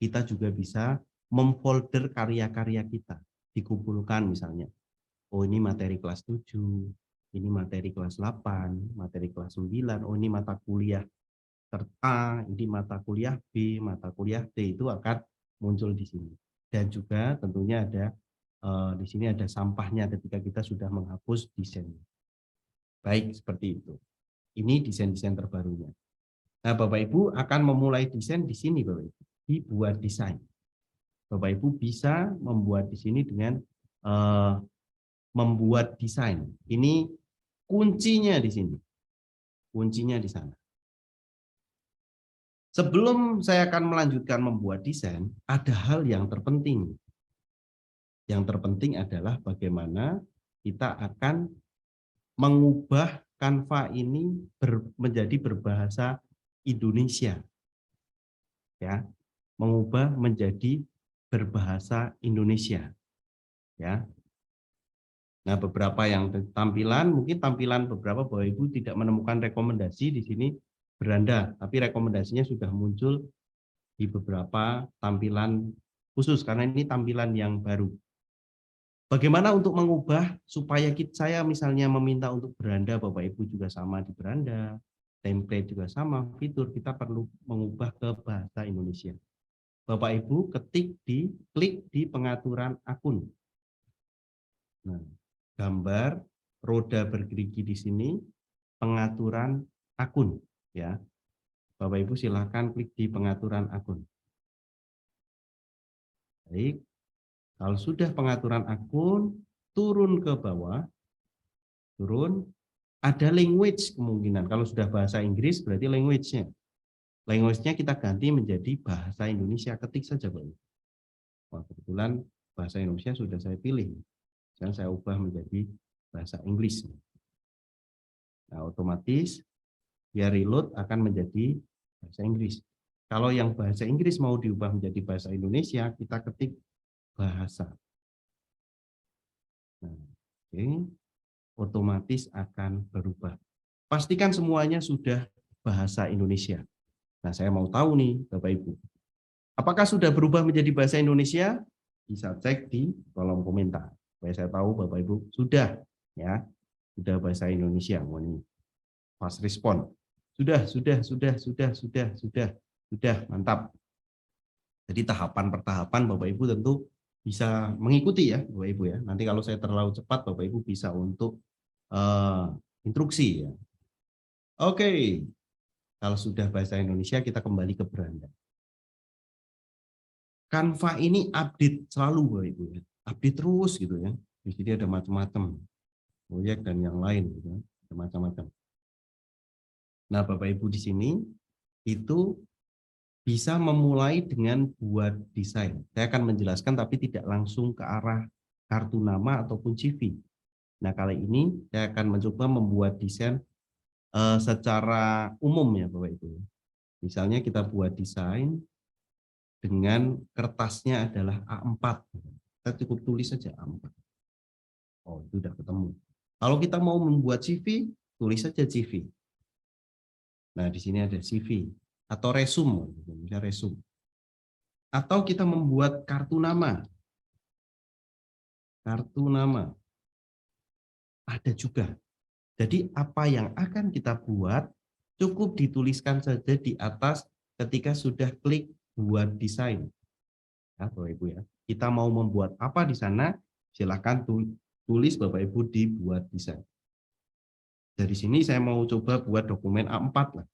kita juga bisa memfolder karya-karya kita. Dikumpulkan misalnya. Oh ini materi kelas 7, ini materi kelas 8, materi kelas 9, oh ini mata kuliah A, ini mata kuliah B, mata kuliah D, itu akan muncul di sini. Dan juga tentunya ada di sini ada sampahnya ketika kita sudah menghapus desain. Baik, seperti itu. Ini desain-desain terbarunya. Nah, Bapak Ibu akan memulai desain di sini, Bapak Ibu. Dibuat desain. Bapak Ibu bisa membuat di sini dengan membuat desain. Ini kuncinya di sini. Kuncinya di sana. Sebelum saya akan melanjutkan membuat desain, ada hal yang terpenting. Yang terpenting adalah bagaimana kita akan mengubah Canva ini menjadi berbahasa Indonesia. Ya, mengubah menjadi berbahasa Indonesia. Ya. Nah, beberapa yang tampilan, mungkin tampilan beberapa Bapak Ibu tidak menemukan rekomendasi di sini beranda, tapi rekomendasinya sudah muncul di beberapa tampilan khusus karena ini tampilan yang baru. Bagaimana untuk mengubah supaya saya misalnya meminta untuk beranda, Bapak Ibu juga sama di beranda, template juga sama, fitur kita perlu mengubah ke bahasa Indonesia. Bapak Ibu klik di pengaturan akun. Nah, gambar roda bergerigi di sini, pengaturan akun, ya. Bapak Ibu silakan klik di pengaturan akun. Baik, kalau sudah pengaturan akun, turun ke bawah, turun, ada language kemungkinan. Kalau sudah bahasa Inggris berarti language-nya. Language-nya kita ganti menjadi bahasa Indonesia, ketik saja Bapak Ibu. Wah, kebetulan bahasa Indonesia sudah saya pilih. Dan saya ubah menjadi bahasa Inggris. Nah, otomatis dia reload akan menjadi bahasa Inggris. Kalau yang bahasa Inggris mau diubah menjadi bahasa Indonesia, kita ketik bahasa. Nah, oke, otomatis akan berubah. Pastikan semuanya sudah bahasa Indonesia. Nah, saya mau tahu nih, Bapak Ibu. Apakah sudah berubah menjadi bahasa Indonesia? Bisa cek di kolom komentar. Supaya saya tahu Bapak Ibu sudah, ya, sudah bahasa Indonesia. Oh, ini fast respon. Sudah, mantap. Jadi tahapan per tahapan Bapak Ibu tentu bisa mengikuti ya Bapak Ibu ya. Nanti kalau saya terlalu cepat Bapak Ibu bisa untuk instruksi ya. Oke, kalau sudah bahasa Indonesia kita kembali ke beranda. Canva ini update selalu Bapak Ibu ya. Update terus gitu ya. Di sini ada macam-macam proyek dan yang lain gitu ya. Ada macam-macam. Nah, Bapak Ibu di sini itu bisa memulai dengan buat desain. Saya akan menjelaskan tapi tidak langsung ke arah kartu nama ataupun CV. Nah, kali ini saya akan mencoba membuat desain secara umum ya Bapak Ibu. Misalnya kita buat desain dengan kertasnya adalah A4. Kita cukup tulis saja A4. Oh, itu sudah ketemu. Kalau kita mau membuat CV, tulis saja CV. Nah, di sini ada CV atau resume, bisa resume. Atau kita membuat kartu nama. Kartu nama. Ada juga. Jadi apa yang akan kita buat cukup dituliskan saja di atas ketika sudah klik buat desain. Ya, Bapak Ibu ya. Kita mau membuat apa di sana, silakan tulis Bapak Ibu di buat desain. Dari sini saya mau coba buat dokumen A4 lah.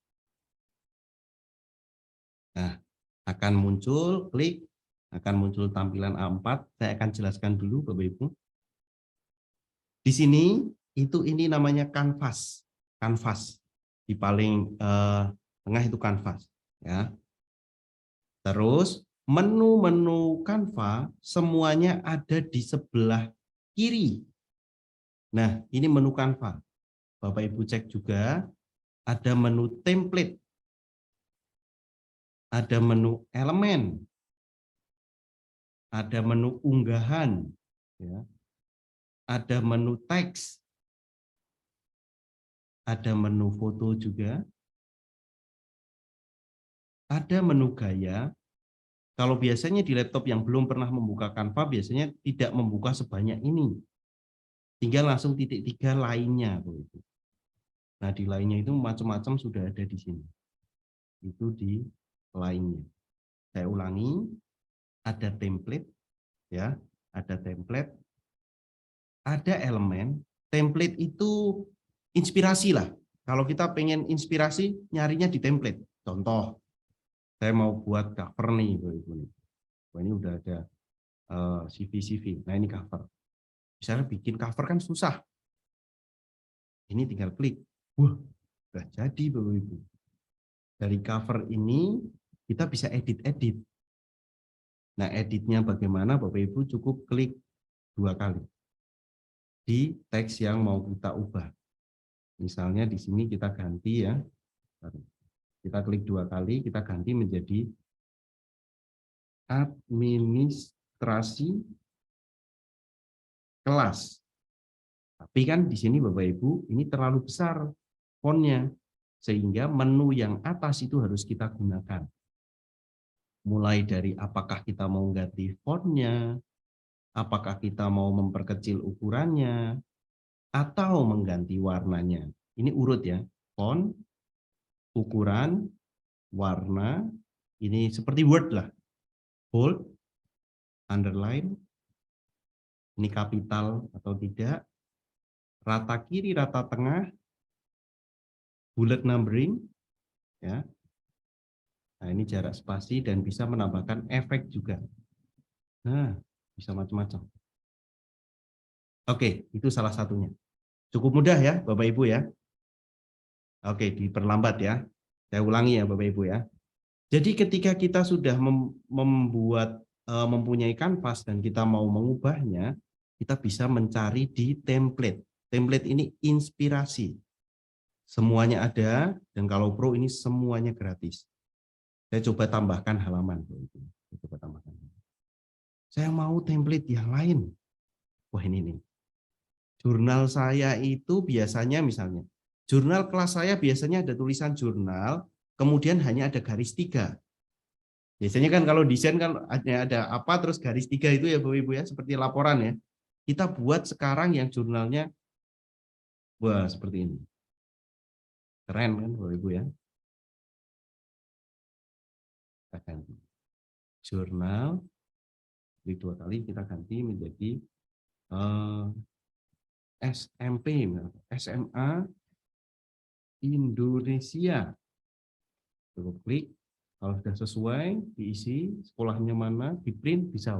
Nah, akan muncul tampilan A4. Saya akan jelaskan dulu Bapak Ibu. Di sini ini namanya kanvas. Kanvas. Di paling tengah itu kanvas, ya. Terus menu-menu Canva semuanya ada di sebelah kiri. Nah, ini menu Canva. Bapak Ibu cek juga ada menu template. Ada menu elemen. Ada menu unggahan, ya. Ada menu teks. ada menu foto juga, ada menu gaya. Kalau biasanya di laptop yang belum pernah membuka Canva biasanya tidak membuka sebanyak ini. Tinggal langsung titik 3 lainnya. Nah, di lainnya itu macam-macam sudah ada di sini. Itu di lainnya. Saya ulangi, ada template, ya, ada template, ada elemen. Template itu inspirasi lah. Kalau kita pengen inspirasi, nyarinya di template. Contoh, saya mau buat cover nih, Ibu. Wah, ini udah ada CV. Nah, ini cover. Misalnya bikin cover kan susah. Ini tinggal klik. Wah, udah jadi, Bapak Ibu. Dari cover ini kita bisa edit-edit. Nah, editnya bagaimana? Bapak Ibu cukup klik 2 kali di teks yang mau kita ubah. Misalnya di sini kita ganti ya. Kita klik 2 kali, kita ganti menjadi administrasi kelas. Tapi kan di sini Bapak Ibu ini terlalu besar fontnya, sehingga menu yang atas itu harus kita gunakan. Mulai dari apakah kita mau ganti fontnya, apakah kita mau memperkecil ukurannya, atau mengganti warnanya. Ini urut ya, font, ukuran, warna, ini seperti Word lah, bold, underline, ini kapital atau tidak, rata kiri, rata tengah, bullet numbering, ya. Nah, ini jarak spasi dan bisa menambahkan efek juga. Nah, bisa macam-macam. Oke, itu salah satunya. Cukup mudah ya, Bapak Ibu ya. Oke, diperlambat ya. Saya ulangi ya, Bapak Ibu ya. Jadi ketika kita sudah mempunyai kanvas dan kita mau mengubahnya, kita bisa mencari di template. Template ini inspirasi. Semuanya ada, dan kalau Pro ini semuanya gratis. Saya coba tambahkan halaman. Saya coba tambahkan. Saya mau template yang lain. Wah, ini nih. Jurnal saya itu biasanya misalnya, jurnal kelas saya biasanya ada tulisan jurnal, kemudian hanya ada garis 3. Biasanya kan kalau desain kan ada apa terus garis 3 itu ya Bapak Ibu ya, seperti laporan ya. Kita buat sekarang yang jurnalnya, wah seperti ini. Keren kan Bapak Ibu ya. Kita ganti. Jurnal, di 2 kali kita ganti menjadi SMP, SMA Indonesia. Coba klik, kalau sudah sesuai, diisi, sekolahnya mana, di print, bisa.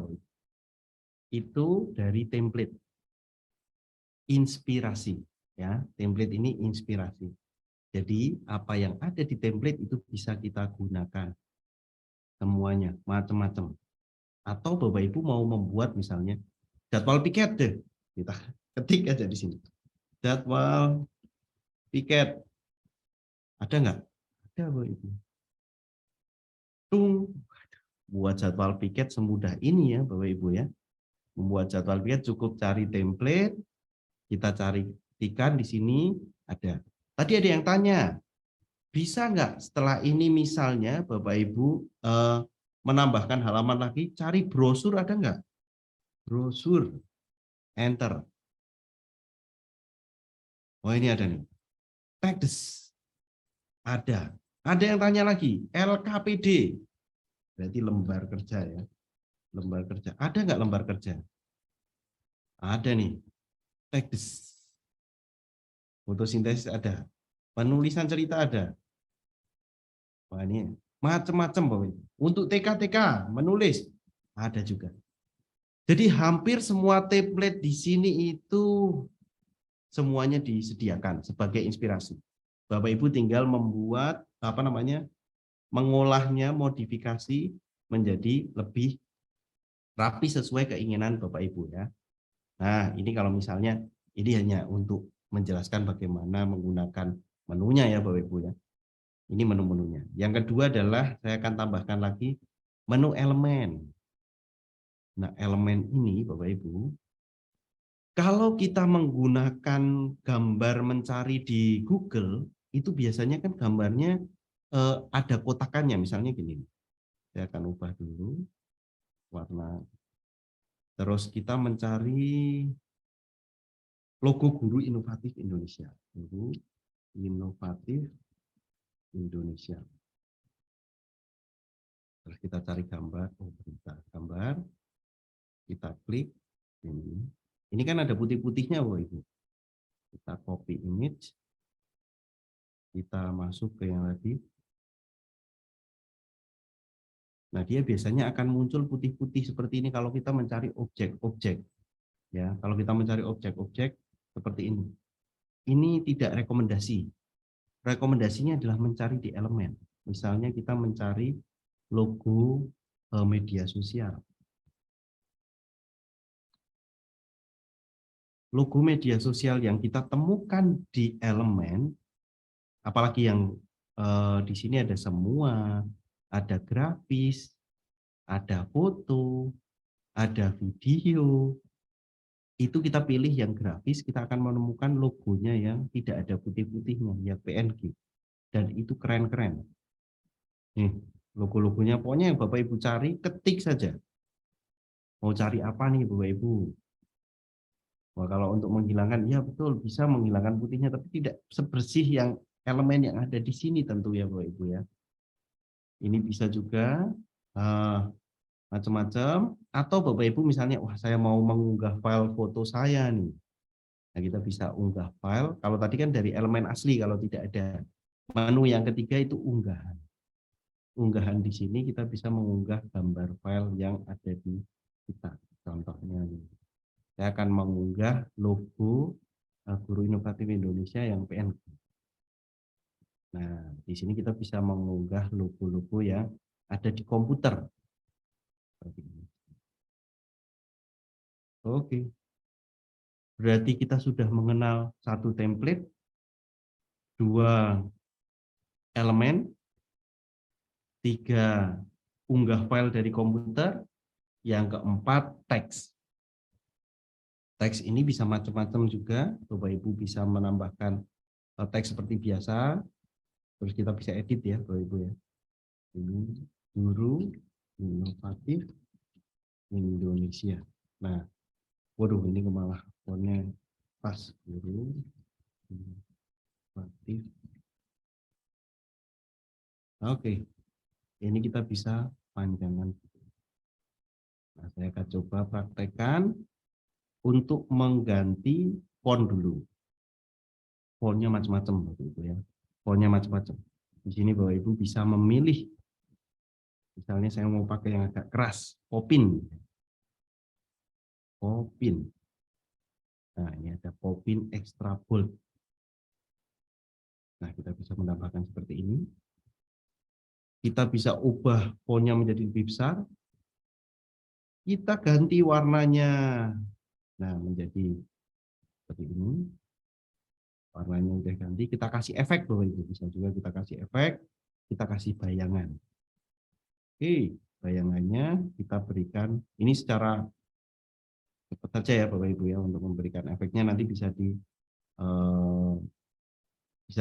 Itu dari template. Inspirasi. Ya, template ini inspirasi. Jadi, apa yang ada di template itu bisa kita gunakan. Semuanya, macam-macam. Atau Bapak Ibu mau membuat misalnya, jadwal piket deh. Kita ketik aja di sini. Jadwal piket. Ada nggak? Ada Bapak Ibu. Buat jadwal piket semudah ini ya Bapak Ibu ya. Membuat jadwal piket cukup cari template, kita cari ketikan di sini ada. Tadi ada yang tanya, bisa nggak setelah ini misalnya Bapak Ibu menambahkan halaman lagi, cari brosur ada nggak? Brosur, enter. Oh ini ada nih. Teks, ada. Ada yang tanya lagi, LKPD. Berarti lembar kerja ya. Lembar kerja. Ada nggak lembar kerja? Ada nih. Teks. Fotosintesis ada. Penulisan cerita ada. Wah, ini macam-macam Bapak Ibu. Untuk TK-TK menulis ada juga. Jadi hampir semua template di sini itu semuanya disediakan sebagai inspirasi. Bapak Ibu tinggal membuat mengolahnya, modifikasi menjadi lebih rapi sesuai keinginan Bapak Ibu ya. Nah, ini kalau misalnya ini hanya untuk menjelaskan bagaimana menggunakan menunya ya Bapak Ibu ya. Ini menu-menunya. Yang kedua adalah saya akan tambahkan lagi menu elemen. Nah, elemen ini Bapak Ibu Kalau kita menggunakan gambar mencari di Google, itu biasanya kan gambarnya ada kotakannya, misalnya gini. Saya akan ubah dulu warna. Terus kita mencari logo Guru Inovatif Indonesia. Guru Inovatif Indonesia. Terus kita cari gambar, berita gambar, kita klik ini. Ini kan ada putih-putihnya, Bapak Ibu. Kita copy image, kita masuk ke yang tadi. Nah, dia biasanya akan muncul putih-putih seperti ini kalau kita mencari objek-objek. Ya, kalau kita mencari objek-objek seperti ini. Ini tidak rekomendasi. Rekomendasinya adalah mencari di elemen. Misalnya kita mencari logo media sosial. Logo media sosial yang kita temukan di elemen, apalagi yang di sini ada semua, ada grafis, ada foto, ada video, itu kita pilih yang grafis, kita akan menemukan logonya yang tidak ada putih-putihnya, ya PNG. Dan itu keren-keren. Nih, logo-logonya pokoknya yang Bapak Ibu cari, ketik saja. Mau cari apa nih Bapak Ibu? Wah, kalau untuk menghilangkan, ya betul, bisa menghilangkan putihnya, tapi tidak sebersih yang elemen yang ada di sini tentu ya Bapak Ibu ya. Ini bisa juga macam-macam, atau Bapak Ibu misalnya, wah saya mau mengunggah file foto saya nih. Nah, kita bisa unggah file. Kalau tadi kan dari elemen asli, kalau tidak ada. Menu yang ketiga itu unggahan. Unggahan di sini kita bisa mengunggah gambar file yang ada di kita. Contohnya nih. Saya akan mengunggah logo Guru Inovatif Indonesia yang PNG. Nah, di sini kita bisa mengunggah logo-logo yang ada di komputer. Seperti ini. Oke. Berarti kita sudah mengenal satu template, dua elemen, tiga unggah file dari komputer, yang keempat teks. Teks ini bisa macam-macam juga, Bapak Ibu bisa menambahkan teks seperti biasa, terus kita bisa edit ya Bapak Ibu ya. Ini Guru Inovatif Indonesia. Nah, waduh ini malah fontnya pas, Guru Inovatif. Oke, ini kita bisa panjangan. Nah, saya akan coba praktekkan untuk mengganti font dulu. Fontnya macam-macam Bapak Ibu ya. Fontnya macam-macam. Di sini Bapak Ibu bisa memilih. Misalnya saya mau pakai yang agak keras, Popin. Popin. Nah, ini ada Popin Extra Bold. Nah, kita bisa menambahkan seperti ini. Kita bisa ubah fontnya menjadi lebih besar. Kita ganti warnanya. Nah, menjadi seperti ini. Warnanya udah ganti, kita kasih efek Bapak Ibu. Bisa juga kita kasih efek, kita kasih bayangan. Oke, bayangannya kita berikan, ini secara cepat saja ya Bapak Ibu ya, untuk memberikan efeknya nanti bisa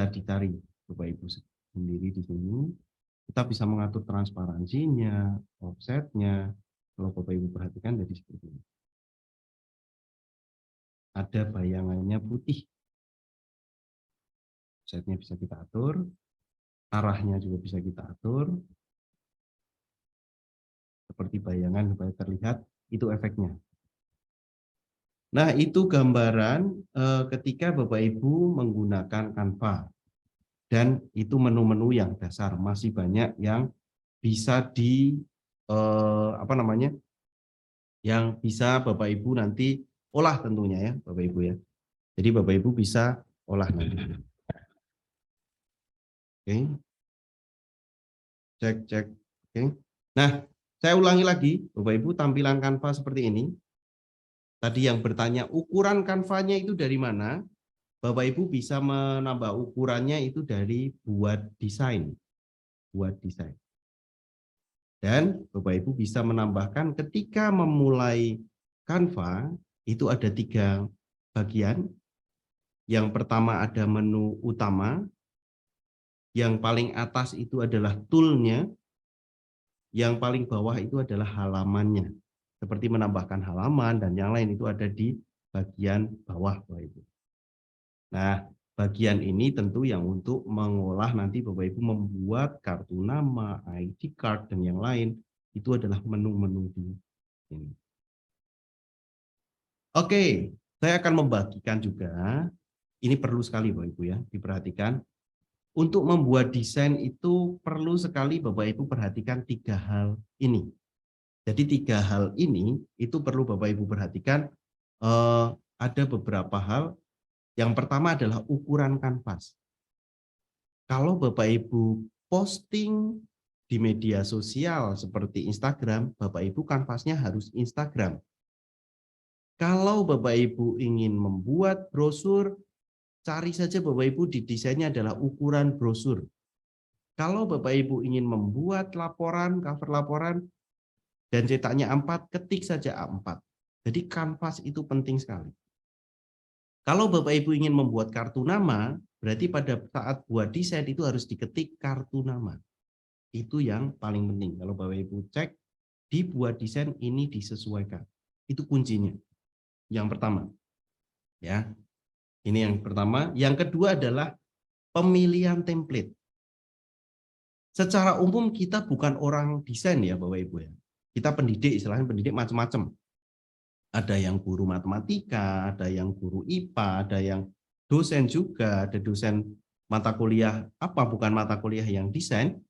dicari Bapak Ibu sendiri di sini. Kita bisa mengatur transparansinya, offsetnya. Kalau Bapak Ibu perhatikan jadi seperti ini. Ada bayangannya putih. Offsetnya bisa kita atur, arahnya juga bisa kita atur. Seperti bayangan supaya terlihat, itu efeknya. Nah, itu gambaran ketika Bapak Ibu menggunakan Canva. Dan itu menu-menu yang dasar, masih banyak yang bisa yang bisa Bapak Ibu nanti olah tentunya ya, Bapak Ibu ya. Jadi Bapak Ibu bisa olah nanti. Oke. Cek. Oke. Nah, saya ulangi lagi, Bapak Ibu, tampilan Canva seperti ini. Tadi yang bertanya ukuran Canva-nya itu dari mana? Bapak Ibu bisa menambah ukurannya itu dari buat desain. Dan Bapak Ibu bisa menambahkan ketika memulai Canva itu ada tiga bagian. Yang pertama ada menu utama, yang paling atas itu adalah tool-nya, yang paling bawah itu adalah halamannya. Seperti menambahkan halaman dan yang lain itu ada di bagian bawah, Bapak Ibu. Nah, bagian ini tentu yang untuk mengolah nanti Bapak Ibu membuat kartu nama, ID card, dan yang lain, itu adalah menu-menu di sini. Oke, saya akan membagikan juga, ini perlu sekali Bapak Ibu ya, diperhatikan. Untuk membuat desain itu perlu sekali Bapak Ibu perhatikan 3 hal ini. Jadi 3 hal ini itu perlu Bapak Ibu perhatikan, ada beberapa hal. Yang pertama adalah ukuran kanvas. Kalau Bapak Ibu posting di media sosial seperti Instagram, Bapak Ibu kanvasnya harus Instagram. Kalau Bapak Ibu ingin membuat brosur, cari saja Bapak Ibu di desainnya adalah ukuran brosur. Kalau Bapak Ibu ingin membuat laporan, cover laporan, dan cetaknya A4, ketik saja A4. Jadi kanvas itu penting sekali. Kalau Bapak Ibu ingin membuat kartu nama, berarti pada saat buat desain itu harus diketik kartu nama. Itu yang paling penting. Kalau Bapak Ibu cek, dibuat desain ini disesuaikan. Itu kuncinya. Yang pertama. Ya. Ini yang pertama. Yang kedua adalah pemilihan template. Secara umum kita bukan orang desain ya Bapak Ibu ya. Kita pendidik, istilahnya pendidik macam-macam. Ada yang guru matematika, ada yang guru IPA, ada yang dosen juga, ada dosen mata kuliah apa bukan mata kuliah yang desain.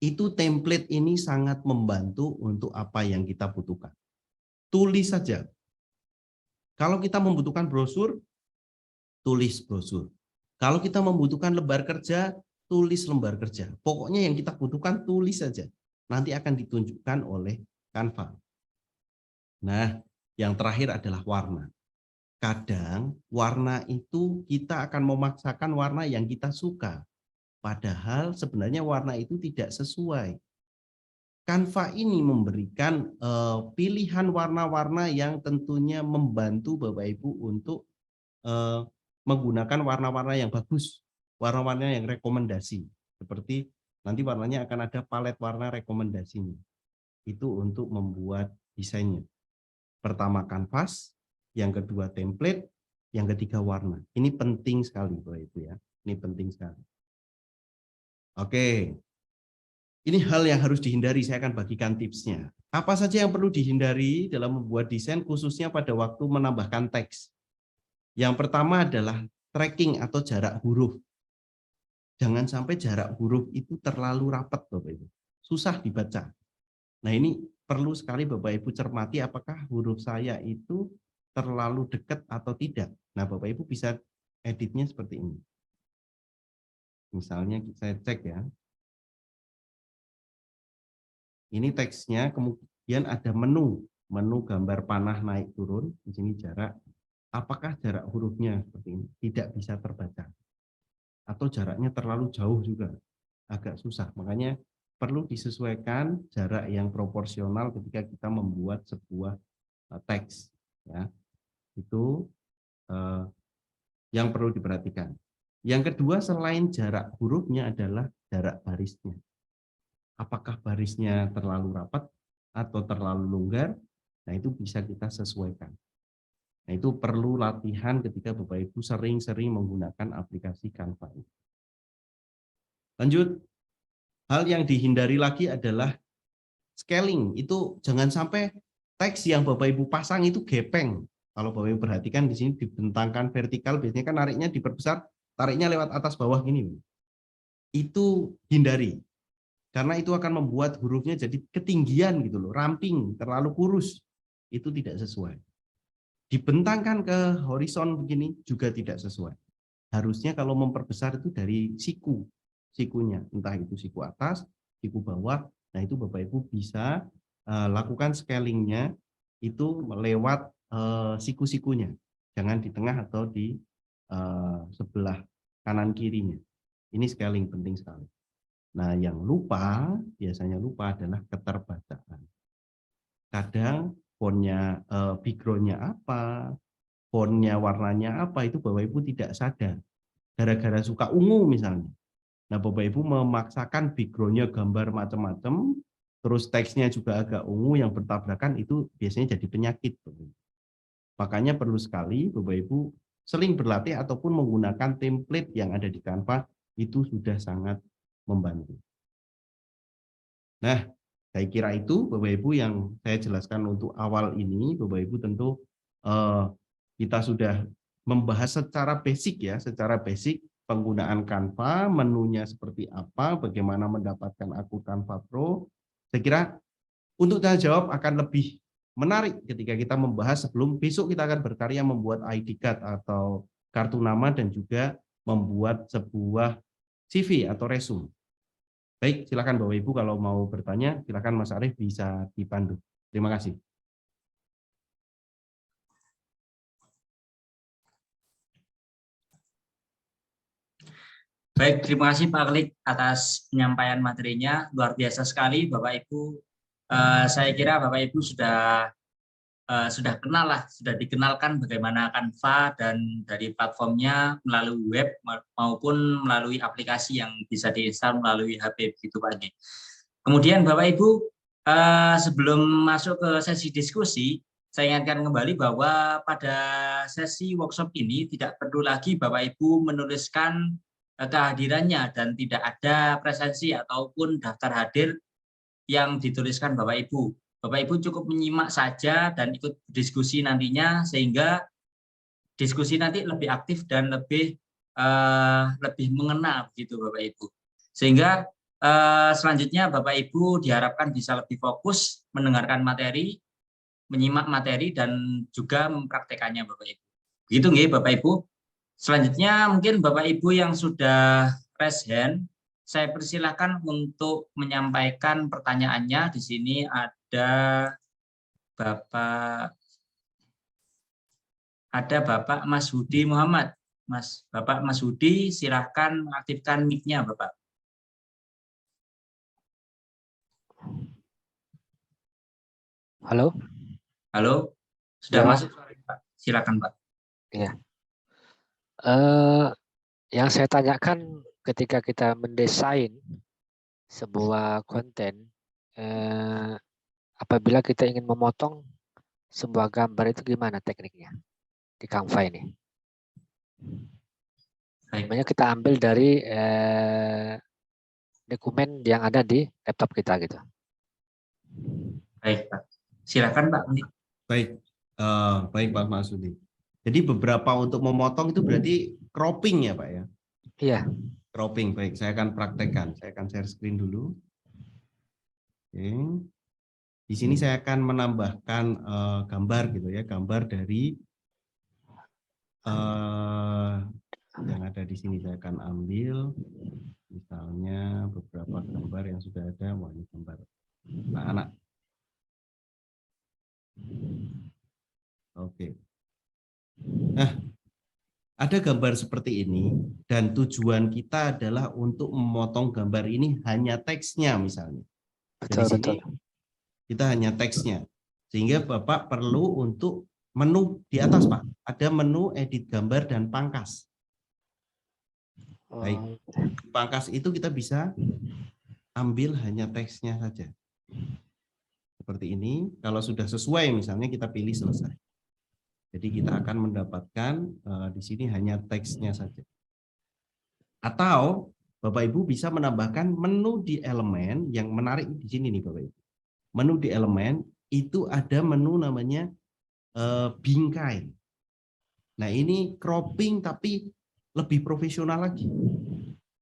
Itu template ini sangat membantu untuk apa yang kita butuhkan. Tulis saja. Kalau kita membutuhkan brosur, tulis brosur. Kalau kita membutuhkan lembar kerja, tulis lembar kerja. Pokoknya yang kita butuhkan tulis saja. Nanti akan ditunjukkan oleh Canva. Nah, yang terakhir adalah warna. Kadang warna itu kita akan memaksakan warna yang kita suka. Padahal sebenarnya warna itu tidak sesuai. Canva ini memberikan pilihan warna-warna yang tentunya membantu Bapak Ibu untuk menggunakan warna-warna yang bagus, warna-warna yang rekomendasi. Seperti nanti warnanya akan ada palet warna rekomendasinya. Itu untuk membuat desainnya. Pertama kanvas, yang kedua template, yang ketiga warna. Ini penting sekali Bapak Ibu ya. Ini penting sekali. Oke. Ini hal yang harus dihindari, saya akan bagikan tipsnya. Apa saja yang perlu dihindari dalam membuat desain khususnya pada waktu menambahkan teks? Yang pertama adalah tracking atau jarak huruf. Jangan sampai jarak huruf itu terlalu rapat Bapak Ibu. Susah dibaca. Nah ini perlu sekali Bapak Ibu cermati apakah huruf saya itu terlalu dekat atau tidak. Nah Bapak Ibu bisa editnya seperti ini. Misalnya saya cek ya. Ini teksnya, kemudian ada menu gambar panah naik turun, di sini jarak. Apakah jarak hurufnya seperti ini? Tidak bisa terbaca. Atau jaraknya terlalu jauh juga, agak susah. Makanya perlu disesuaikan jarak yang proporsional ketika kita membuat sebuah teks. Ya. Itu yang perlu diperhatikan. Yang kedua selain jarak hurufnya adalah jarak barisnya. Apakah barisnya terlalu rapat atau terlalu longgar? Nah, itu bisa kita sesuaikan. Nah, itu perlu latihan ketika Bapak Ibu sering-sering menggunakan aplikasi Canva. Lanjut, hal yang dihindari lagi adalah scaling. Itu jangan sampai teks yang Bapak Ibu pasang itu gepeng. Kalau Bapak Ibu perhatikan di sini dibentangkan vertikal, biasanya kan nariknya diperbesar, tariknya lewat atas bawah gini. Itu hindari. Karena itu akan membuat hurufnya jadi ketinggian gitu loh, ramping, terlalu kurus. Itu tidak sesuai. Dibentangkan ke horizon begini juga tidak sesuai. Harusnya kalau memperbesar itu dari sikunya, entah itu siku atas, siku bawah. Nah itu Bapak Ibu bisa lakukan scalingnya itu lewat siku-sikunya. Jangan di tengah atau di sebelah kanan kirinya. Ini scaling penting sekali. Nah, yang biasanya lupa adalah keterbacaan. Kadang fontnya, background-nya apa, fontnya warnanya apa, itu Bapak Ibu tidak sadar. Gara-gara suka ungu misalnya. Nah, Bapak Ibu memaksakan background-nya gambar macam-macam, terus teksnya juga agak ungu yang bertabrakan, itu biasanya jadi penyakit. Makanya perlu sekali Bapak Ibu sering berlatih ataupun menggunakan template yang ada di Canva, itu sudah sangat membantu. Nah, saya kira itu Bapak Ibu yang saya jelaskan untuk awal ini. Bapak Ibu tentu kita sudah membahas secara basic ya, secara basic penggunaan Canva, menunya seperti apa, bagaimana mendapatkan akun Canva Pro. Saya kira untuk tanya jawab akan lebih menarik ketika kita membahas sebelum besok kita akan berkarya membuat ID card atau kartu nama dan juga membuat sebuah CV atau resume. Baik, silakan Bapak Ibu kalau mau bertanya, silakan Mas Arief bisa dipandu. Terima kasih. Baik, terima kasih Pak Klik atas penyampaian materinya. Luar biasa sekali Bapak Ibu. Saya kira Bapak Ibu sudah kenal lah, sudah dikenalkan bagaimana Canva dan dari platformnya melalui web maupun melalui aplikasi yang bisa diinstal melalui HP begitu Pak. Kemudian Bapak Ibu, sebelum masuk ke sesi diskusi, saya ingatkan kembali bahwa pada sesi workshop ini tidak perlu lagi Bapak Ibu menuliskan kehadirannya dan tidak ada presensi ataupun daftar hadir yang dituliskan Bapak Ibu. Bapak Ibu cukup menyimak saja dan ikut diskusi nantinya sehingga diskusi nanti lebih aktif dan lebih mengena begitu Bapak Ibu. Sehingga selanjutnya Bapak Ibu diharapkan bisa lebih fokus mendengarkan materi, menyimak materi dan juga mempraktekannya Bapak Ibu. Begitu nggih Bapak Ibu. Selanjutnya mungkin Bapak Ibu yang sudah raise hand, saya persilahkan untuk menyampaikan pertanyaannya. Di sini ada Bapak Mas Hudi Muhammad. Bapak Mas Hudi, silahkan mengaktifkan mic-nya Bapak. Halo. Halo, sudah masuk Pak. Silakan Pak. Ya. Yang saya tanyakan ketika kita mendesain sebuah konten, apabila kita ingin memotong sebuah gambar itu gimana tekniknya di Canva ini? Sebenarnya kita ambil dari dokumen yang ada di laptop kita gitu. Baik Pak, silakan Pak. Baik, baik Pak Masudi. Jadi beberapa untuk memotong itu berarti cropping ya Pak ya? Iya. Cropping, baik. Saya akan praktekkan. Saya akan share screen dulu. Oke. Di sini saya akan menambahkan gambar gitu ya, gambar dari yang ada di sini. Saya akan ambil misalnya beberapa gambar yang sudah ada. Wah, ini gambar anak-anak. Oke. Nah, ada gambar seperti ini dan tujuan kita adalah untuk memotong gambar ini hanya teksnya misalnya. Jadi sini kita hanya teksnya. Sehingga Bapak perlu untuk menu di atas Pak. Ada menu edit gambar dan pangkas. Baik. Di pangkas itu kita bisa ambil hanya teksnya saja. Seperti ini. Kalau sudah sesuai misalnya kita pilih selesai. Jadi kita akan mendapatkan di sini hanya teksnya saja. Atau Bapak Ibu bisa menambahkan menu di elemen yang menarik di sini nih Bapak Ibu. Menu di elemen itu ada menu namanya bingkai. Nah ini cropping tapi lebih profesional lagi.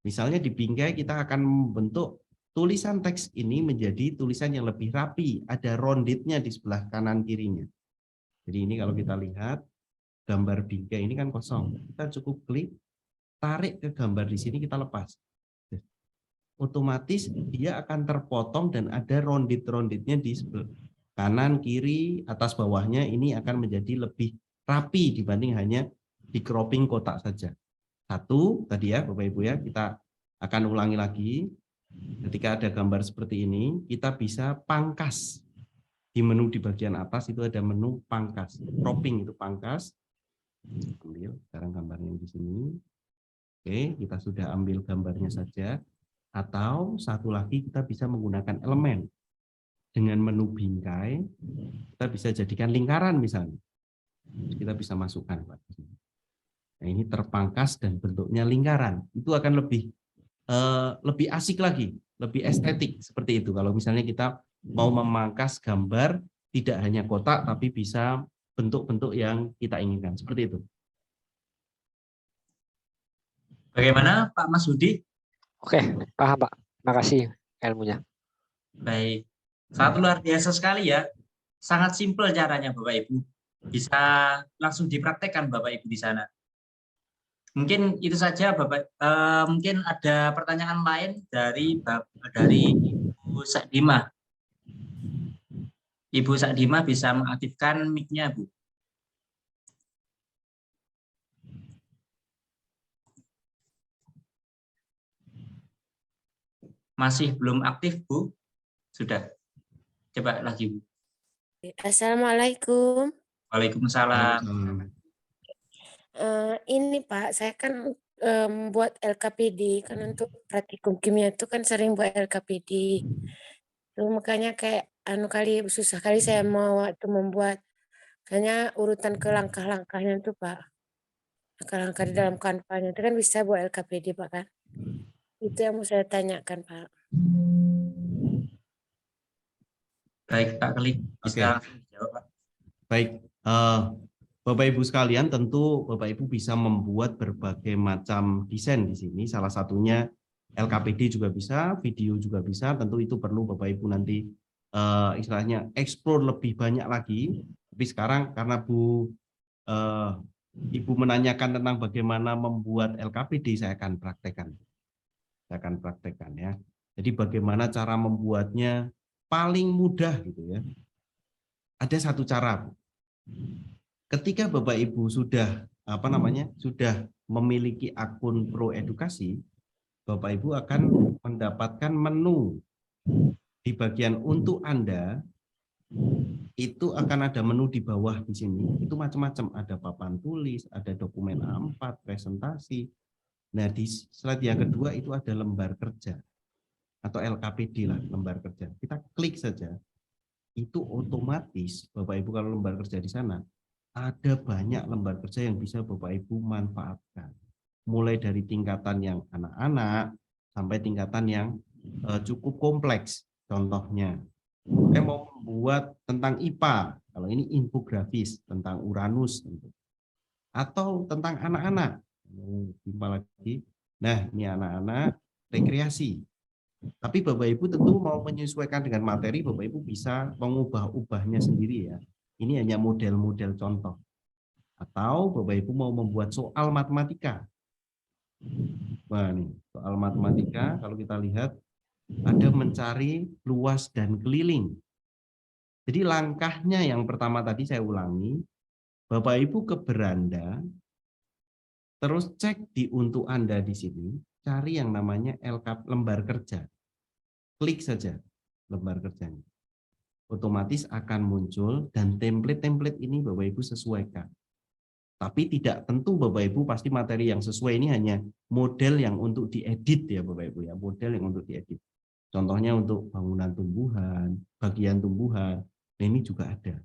Misalnya di bingkai kita akan membentuk tulisan teks ini menjadi tulisan yang lebih rapi. Ada roundednya di sebelah kanan kirinya. Jadi ini kalau kita lihat gambar bingkai ini kan kosong. Kita cukup klik, tarik ke gambar di sini kita lepas. Otomatis dia akan terpotong dan ada rounded-roundednya di sebelah kanan, kiri, atas bawahnya. Ini akan menjadi lebih rapi dibanding hanya di cropping kotak saja. Satu tadi ya Bapak Ibu ya, kita akan ulangi lagi. Ketika ada gambar seperti ini, kita bisa pangkas. Di menu di bagian atas itu ada menu pangkas, cropping itu pangkas. Ambil sekarang gambarnya di sini. Oke, kita sudah ambil gambarnya saja. Atau satu lagi kita bisa menggunakan elemen. Dengan menu bingkai, kita bisa jadikan lingkaran misalnya. Kita bisa masukkan. Nah, ini terpangkas dan bentuknya lingkaran. Itu akan lebih asik lagi, lebih estetik seperti itu. Kalau misalnya kita mau memangkas gambar tidak hanya kotak tapi bisa bentuk-bentuk yang kita inginkan. Seperti itu. Bagaimana Pak Mas Hudi? Oke, paham Pak. Makasih ilmunya. Baik, sangat luar biasa sekali ya. Sangat simpel caranya Bapak Ibu. Bisa langsung dipraktekkan Bapak Ibu di sana. Mungkin itu saja Bapak. Mungkin ada pertanyaan lain dari Ibu Sakdima. Ibu Sakdima bisa mengaktifkan mic-nya, Bu. Masih belum aktif, Bu? Sudah. Coba lagi, Bu. Assalamualaikum. Waalaikumsalam. Ini Pak, saya kan buat LKPD kan untuk praktikum kimia itu kan sering buat LKPD. Makanya kayak kali susah kali saya mau waktu membuat kayaknya urutan ke langkah-langkahnya itu Pak. Langkah-langkah di dalam kampanye itu kan bisa buat LKPD Pak kan. Itu yang mau saya tanyakan Pak. Baik, Pak Klik. Bisa langsung dijawab, Pak. Baik, Bapak Ibu sekalian, tentu Bapak Ibu bisa membuat berbagai macam desain di sini. Salah satunya LKPD juga bisa, video juga bisa. Tentu itu perlu Bapak Ibu nanti istilahnya explore lebih banyak lagi. Tapi sekarang karena Ibu menanyakan tentang bagaimana membuat LKPD, saya akan praktekkan. Ya. Jadi bagaimana cara membuatnya paling mudah gitu ya. Ada satu cara, Bu. Ketika Bapak Ibu sudah sudah memiliki akun Pro Edukasi, Bapak Ibu akan mendapatkan menu di bagian untuk Anda. Itu akan ada menu di bawah di sini. Itu macam-macam, ada papan tulis, ada dokumen A4, presentasi. Nah, di slide yang kedua itu ada lembar kerja atau LKPD lah, lembar kerja. Kita klik saja. Itu otomatis Bapak Ibu kalau lembar kerja di sana ada banyak lembar kerja yang bisa Bapak Ibu manfaatkan. Mulai dari tingkatan yang anak-anak sampai tingkatan yang cukup kompleks. Contohnya, saya mau membuat tentang IPA. Kalau ini infografis tentang Uranus. Atau tentang anak-anak. Lagi. Nah, ini anak-anak rekreasi. Tapi Bapak Ibu tentu mau menyesuaikan dengan materi, Bapak Ibu bisa mengubah-ubahnya sendiri ya. Ini hanya model-model contoh. Atau Bapak Ibu mau membuat soal matematika. Nah, nih, soal matematika kalau kita lihat ada mencari luas dan keliling. Jadi langkahnya yang pertama tadi saya ulangi, Bapak Ibu ke beranda, terus cek di untuk Anda di sini, cari yang namanya lembar kerja. Klik saja lembar kerjanya. Otomatis akan muncul dan template-template ini Bapak Ibu sesuaikan. Tapi tidak tentu Bapak Ibu pasti materi yang sesuai ini hanya model yang untuk diedit ya Bapak Ibu ya, model yang untuk diedit. Contohnya untuk bangunan tumbuhan, bagian tumbuhan, nah ini juga ada.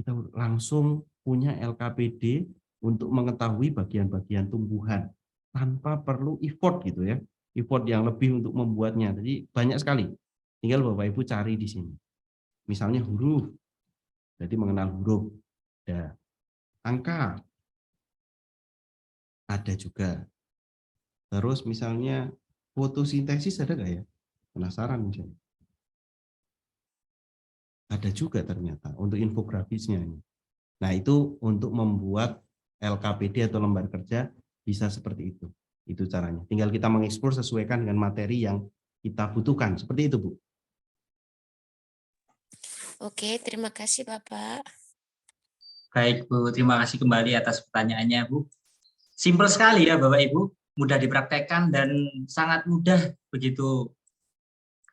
Kita langsung punya LKPD untuk mengetahui bagian-bagian tumbuhan tanpa perlu effort gitu ya, effort yang lebih untuk membuatnya. Jadi banyak sekali. Tinggal Bapak Ibu cari di sini. Misalnya huruf, jadi mengenal huruf. Ada angka, ada juga. Terus misalnya fotosintesis ada nggak ya? Penasaran misalnya. Ada juga ternyata untuk infografisnya. Nah itu untuk membuat LKPD atau lembar kerja bisa seperti itu. Itu caranya. Tinggal kita mengeksplor sesuaikan dengan materi yang kita butuhkan. Seperti itu, Bu. Oke, terima kasih Bapak. Baik, Bu. Terima kasih kembali atas pertanyaannya, Bu. Simpel sekali ya, Bapak Ibu. Mudah dipraktekkan dan sangat mudah begitu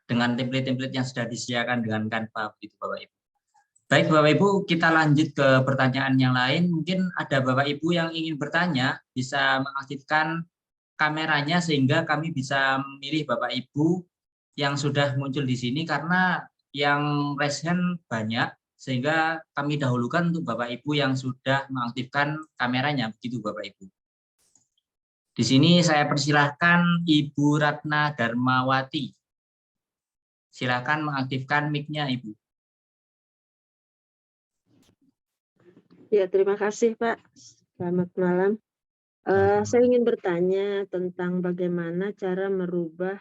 dengan template-template yang sudah disediakan dengan Canva begitu, Bapak Ibu. Baik Bapak Ibu, kita lanjut ke pertanyaan yang lain. Mungkin ada Bapak Ibu yang ingin bertanya, bisa mengaktifkan kameranya sehingga kami bisa memilih Bapak Ibu yang sudah muncul di sini karena yang raise hand banyak sehingga kami dahulukan untuk Bapak Ibu yang sudah mengaktifkan kameranya, begitu Bapak Ibu. Di sini saya persilahkan Ibu Ratna Darmawati. Silakan mengaktifkan mic-nya Ibu. Ya, terima kasih Pak. Selamat malam. Saya ingin bertanya tentang bagaimana cara merubah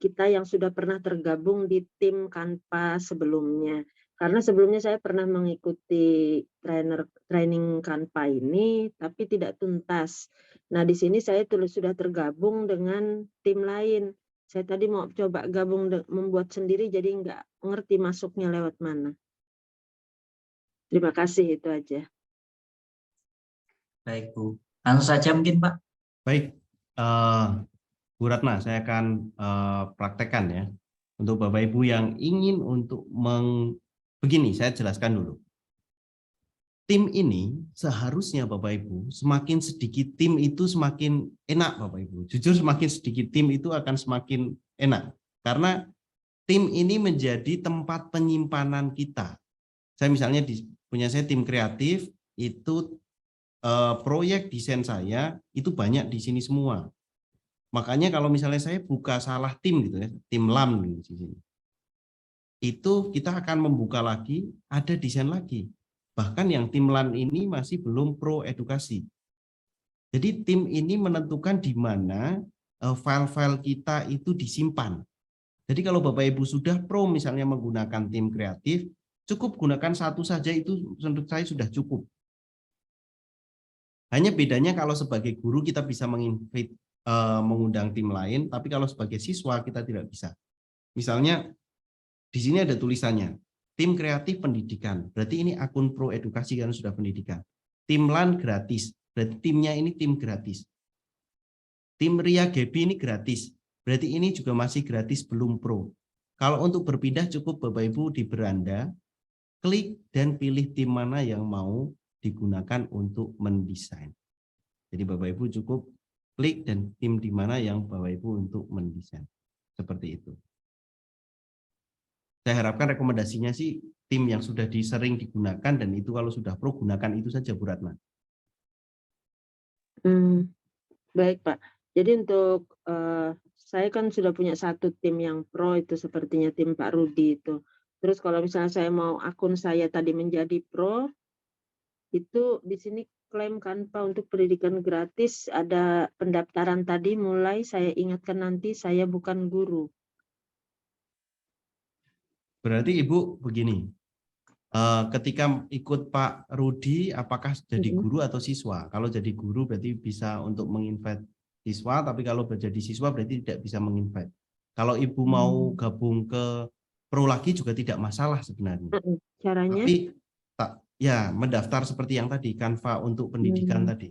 kita yang sudah pernah tergabung di tim Canva sebelumnya. Karena sebelumnya saya pernah mengikuti training Canva ini, tapi tidak tuntas. Nah, di sini saya sudah tergabung dengan tim lain. Saya tadi mau coba gabung membuat sendiri, jadi nggak ngerti masuknya lewat mana. Terima kasih, itu aja. Baik Bu, langsung saja mungkin Pak. Baik, Bu Ratna, saya akan praktekkan ya. Untuk Bapak Ibu yang ingin untuk begini, saya jelaskan dulu. Tim ini seharusnya Bapak Ibu, semakin sedikit tim itu semakin enak Bapak Ibu. Jujur semakin sedikit tim itu akan semakin enak. Karena tim ini menjadi tempat penyimpanan kita. Saya misalnya punya saya tim kreatif, itu proyek desain saya itu banyak di sini semua. Makanya kalau misalnya saya buka salah tim gitu ya, tim LAM di sini. Itu kita akan membuka lagi, ada desain lagi. Bahkan yang tim LAN ini masih belum pro edukasi. Jadi tim ini menentukan di mana file-file kita itu disimpan. Jadi kalau Bapak Ibu sudah pro misalnya menggunakan tim kreatif, cukup gunakan satu saja itu menurut saya sudah cukup. Hanya bedanya kalau sebagai guru kita bisa menginvite mengundang tim lain, tapi kalau sebagai siswa kita tidak bisa. Misalnya di sini ada tulisannya, tim kreatif pendidikan, berarti ini akun pro edukasi karena sudah pendidikan. Tim LAN gratis, berarti timnya ini tim gratis. Tim Ria Gebi ini gratis, berarti ini juga masih gratis belum pro. Kalau untuk berpindah cukup Bapak Ibu di beranda, klik dan pilih tim mana yang mau digunakan untuk mendesain. Jadi Bapak Ibu cukup klik dan tim di mana yang Bapak Ibu untuk mendesain. Seperti itu. Saya harapkan rekomendasinya sih tim yang sudah sering digunakan dan itu kalau sudah pro gunakan itu saja Bu Ratna. Baik Pak. Jadi untuk saya kan sudah punya satu tim yang pro itu sepertinya tim Pak Rudi itu. Terus kalau misalnya saya mau akun saya tadi menjadi pro, itu di sini klaim Canva untuk pendidikan gratis ada pendaftaran tadi mulai saya ingatkan nanti saya bukan guru. Berarti Ibu begini, ketika ikut Pak Rudi apakah jadi guru atau siswa? Kalau jadi guru berarti bisa untuk menginvite siswa, tapi kalau menjadi siswa berarti tidak bisa menginvite. Kalau Ibu mau gabung ke pro lagi juga tidak masalah sebenarnya. Caranya? Tapi ya mendaftar seperti yang tadi Canva untuk pendidikan tadi.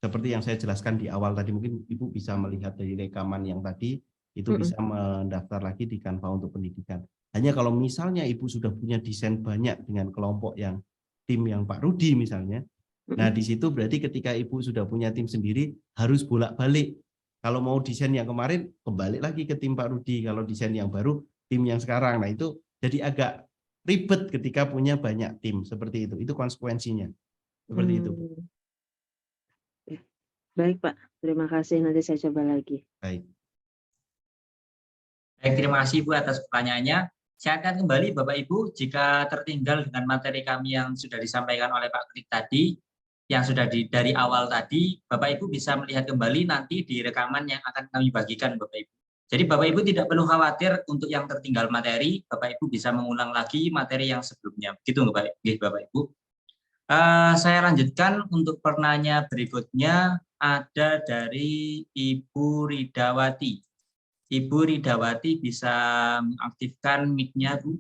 Seperti yang saya jelaskan di awal tadi, mungkin Ibu bisa melihat dari rekaman yang tadi itu bisa mendaftar lagi di Canva untuk pendidikan. Hanya kalau misalnya Ibu sudah punya desain banyak dengan kelompok yang tim yang Pak Rudi misalnya, nah di situ berarti ketika Ibu sudah punya tim sendiri harus bolak-balik. Kalau mau desain yang kemarin kembali lagi ke tim Pak Rudi, kalau desain yang baru tim yang sekarang. Nah itu jadi agak ribet ketika punya banyak tim seperti itu. Itu konsekuensinya. Seperti itu. Baik Pak, terima kasih. Nanti saya coba lagi. Baik. Baik, terima kasih Bu atas pertanyaannya. Saya akan kembali Bapak Ibu jika tertinggal dengan materi kami yang sudah disampaikan oleh Pak Klik tadi, yang sudah dari awal tadi, Bapak Ibu bisa melihat kembali nanti di rekaman yang akan kami bagikan Bapak Ibu. Jadi Bapak Ibu tidak perlu khawatir untuk yang tertinggal materi, Bapak Ibu bisa mengulang lagi materi yang sebelumnya. Begitu Bapak Ibu. Saya lanjutkan untuk pertanyaan berikutnya ada dari Ibu Ridawati. Ibu Ridawati bisa mengaktifkan mic-nya, Bu.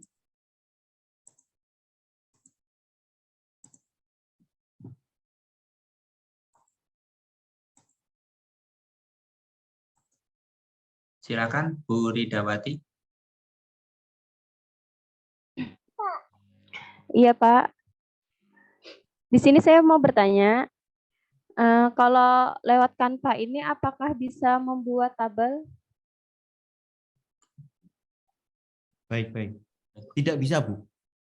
Silakan Bu Ridawati. Iya, Pak. Di sini saya mau bertanya, kalau lewat Canva ini apakah bisa membuat tabel? Baik. Tidak bisa, Bu.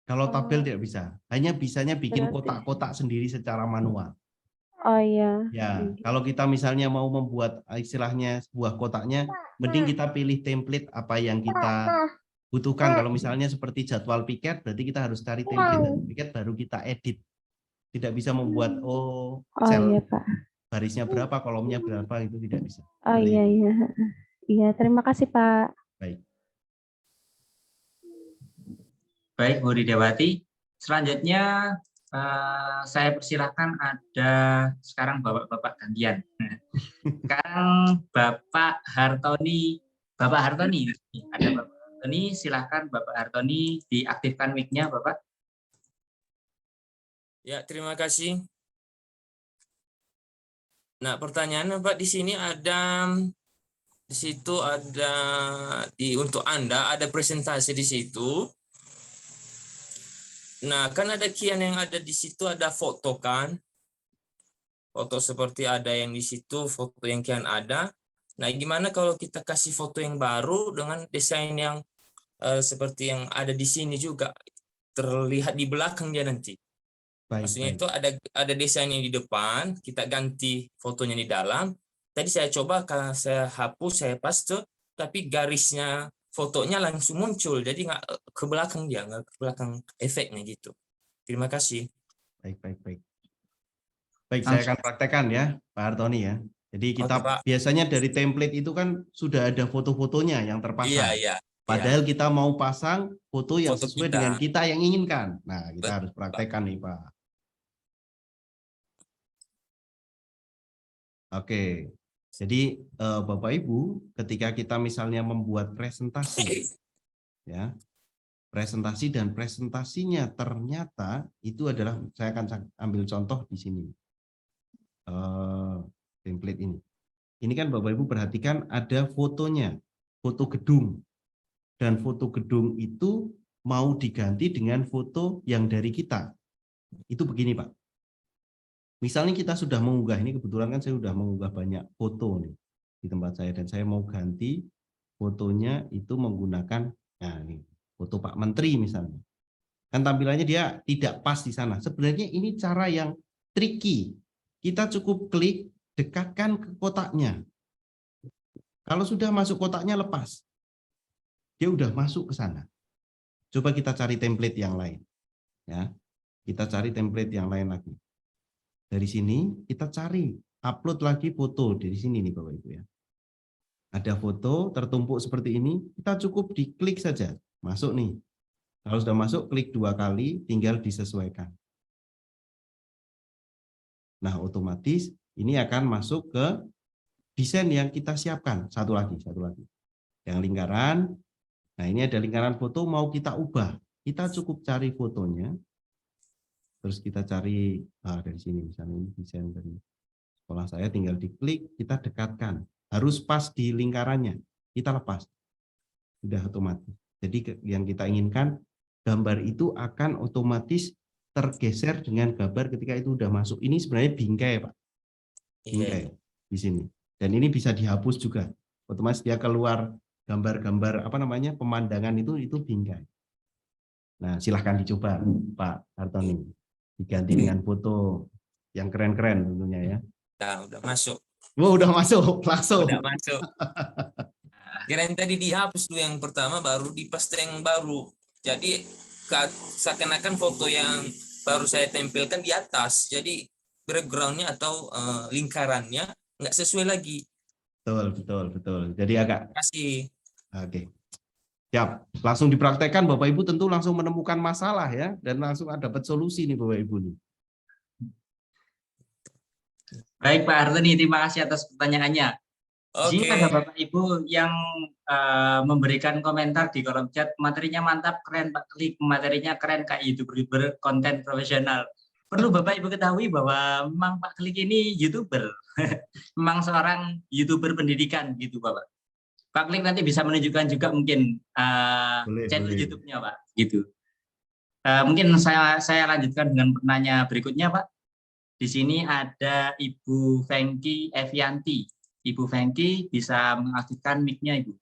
Kalau tabel tidak bisa. Hanya bisanya bikin Berarti- kotak-kotak sendiri secara manual. Oh iya. Ya, kalau kita misalnya mau membuat istilahnya sebuah kotaknya, mending kita pilih template apa yang kita butuhkan. Kalau misalnya seperti jadwal piket, berarti kita harus cari template jadwal piket baru kita edit. Tidak bisa membuat Oh sel iya, Pak. barisnya berapa, kolomnya berapa, itu tidak bisa. Oh Seperti iya, itu. iya. Iya, terima kasih, Pak. Baik. Baik, Bu Ridawati. Selanjutnya saya persilahkan ada sekarang bapak-bapak gantian. Sekarang Bapak Hartoni. Bapak Hartoni, ada Bapak Hartoni. Silahkan Bapak Hartoni diaktifkan mic-nya, Bapak. Ya, terima kasih. Nah, pertanyaannya Pak, di sini ada di situ ada untuk Anda ada presentasi di situ. Nah, kan ada kian yang ada di situ ada foto kan? Foto seperti ada yang di situ, foto yang kian ada. Nah, gimana kalau kita kasih foto yang baru dengan desain yang seperti yang ada di sini juga terlihat di belakang dia nanti. Maksudnya itu ada desain yang di depan, kita ganti fotonya di dalam. Tadi saya coba kalau saya hapus, saya paste, tapi garisnya fotonya langsung muncul, jadi nggak ke belakang dia, nggak ke belakang efeknya gitu. Terima kasih. Baik, saya akan praktekkan ya, Pak Hartoni ya. Jadi kita biasanya dari template itu kan sudah ada foto-fotonya yang terpasang. Iya. Padahal kita mau pasang foto yang sesuai dengan kita yang inginkan. Nah, kita harus praktekkan nih, Pak. Oke, jadi Bapak Ibu, ketika kita misalnya membuat presentasi, ya, presentasi dan presentasinya ternyata itu adalah, saya akan ambil contoh di sini, template ini. Ini kan Bapak Ibu perhatikan ada fotonya, foto gedung, dan foto gedung itu mau diganti dengan foto yang dari kita. Itu begini, Pak. Misalnya kita sudah mengunggah, ini kebetulan kan saya sudah mengunggah banyak foto nih di tempat saya, dan saya mau ganti fotonya itu menggunakan, nah ini foto Pak Menteri misalnya. Kan tampilannya dia tidak pas di sana. Sebenarnya ini cara yang tricky. Kita cukup klik, dekatkan ke kotaknya. Kalau sudah masuk kotaknya, lepas. Dia udah masuk ke sana. Coba kita cari template yang lain. Ya, kita cari template yang lain lagi. Dari sini kita cari, upload lagi foto dari sini nih Bapak Ibu ya. Ada foto tertumpuk seperti ini, kita cukup diklik saja, masuk nih. Kalau sudah masuk, klik 2 kali, tinggal disesuaikan. Nah, otomatis ini akan masuk ke desain yang kita siapkan. Satu lagi. Yang lingkaran, nah ini ada lingkaran foto mau kita ubah. Kita cukup cari fotonya. Terus kita cari dari sini, misalnya ini desain dari sekolah saya, tinggal diklik, kita dekatkan. Harus pas di lingkarannya, kita lepas. Sudah otomatis. Jadi yang kita inginkan, gambar itu akan otomatis tergeser dengan gambar ketika itu udah masuk. Ini sebenarnya bingkai, Pak. Bingkai di sini. Dan ini bisa dihapus juga. Otomatis dia keluar gambar-gambar pemandangan itu bingkai. Nah, silahkan dicoba, Pak Hartoni. Diganti dengan foto yang keren-keren tentunya ya. Udah masuk. Oh, udah masuk langsung. Udah masuk. Kirain tadi dihapus dulu yang pertama, baru dipaste yang baru. Jadi seakan-akan foto yang baru saya tempelkan di atas. Jadi background-nya atau lingkarannya nggak sesuai lagi. Betul. Jadi agak. Terima kasih. Oke. Siap, langsung dipraktekkan Bapak Ibu, tentu langsung menemukan masalah ya, dan langsung dapat solusi nih Bapak Ibu nih. Baik Pak Hartoni, terima kasih atas pertanyaannya. Di sini ada Bapak Ibu yang memberikan komentar di kolom chat, materinya mantap, keren Pak Klik, materinya keren Kak YouTuber konten profesional. Perlu Bapak Ibu ketahui bahwa memang Pak Klik ini YouTuber, memang seorang YouTuber pendidikan gitu Bapak. Pak Klik nanti bisa menunjukkan juga mungkin channel YouTube-nya Pak, gitu. Mungkin saya lanjutkan dengan pertanyaan berikutnya, Pak. Di sini ada Ibu Fengki Evianti. Ibu Fengki bisa mengaktifkan mic-nya, Ibu.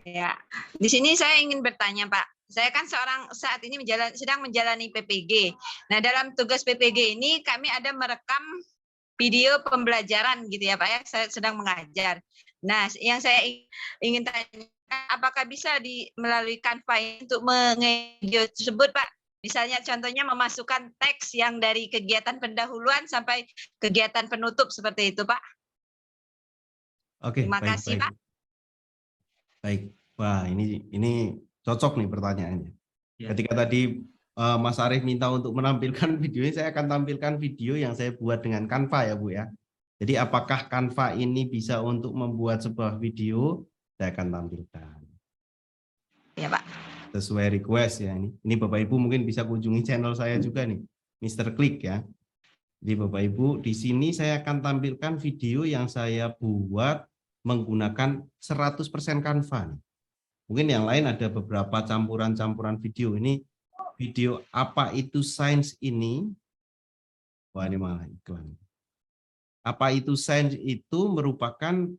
Ya, di sini saya ingin bertanya, Pak. Saya kan saat ini sedang menjalani PPG. Nah, dalam tugas PPG ini kami ada merekam video pembelajaran gitu ya, Pak ya. Saya sedang mengajar. Nah, yang saya ingin tanya, apakah bisa melalui Canva untuk video tersebut, Pak? Misalnya contohnya memasukkan teks yang dari kegiatan pendahuluan sampai kegiatan penutup seperti itu, Pak. Oke, Terima kasih, Pak. Baik, wah ini cocok nih pertanyaannya. Ya. Ketika tadi Mas Arief minta untuk menampilkan videonya, saya akan tampilkan video yang saya buat dengan Canva ya Bu ya. Jadi apakah Canva ini bisa untuk membuat sebuah video? Saya akan tampilkan. Ya Pak. Sesuai request ya ini. Ini Bapak Ibu mungkin bisa kunjungi channel saya juga nih, Mr. Click ya. Jadi Bapak Ibu di sini saya akan tampilkan video yang saya buat menggunakan 100% Canva. Mungkin yang lain ada beberapa campuran-campuran video. Ini video apa itu sains ini? Wah ini malah iklan. Apa itu sains itu merupakan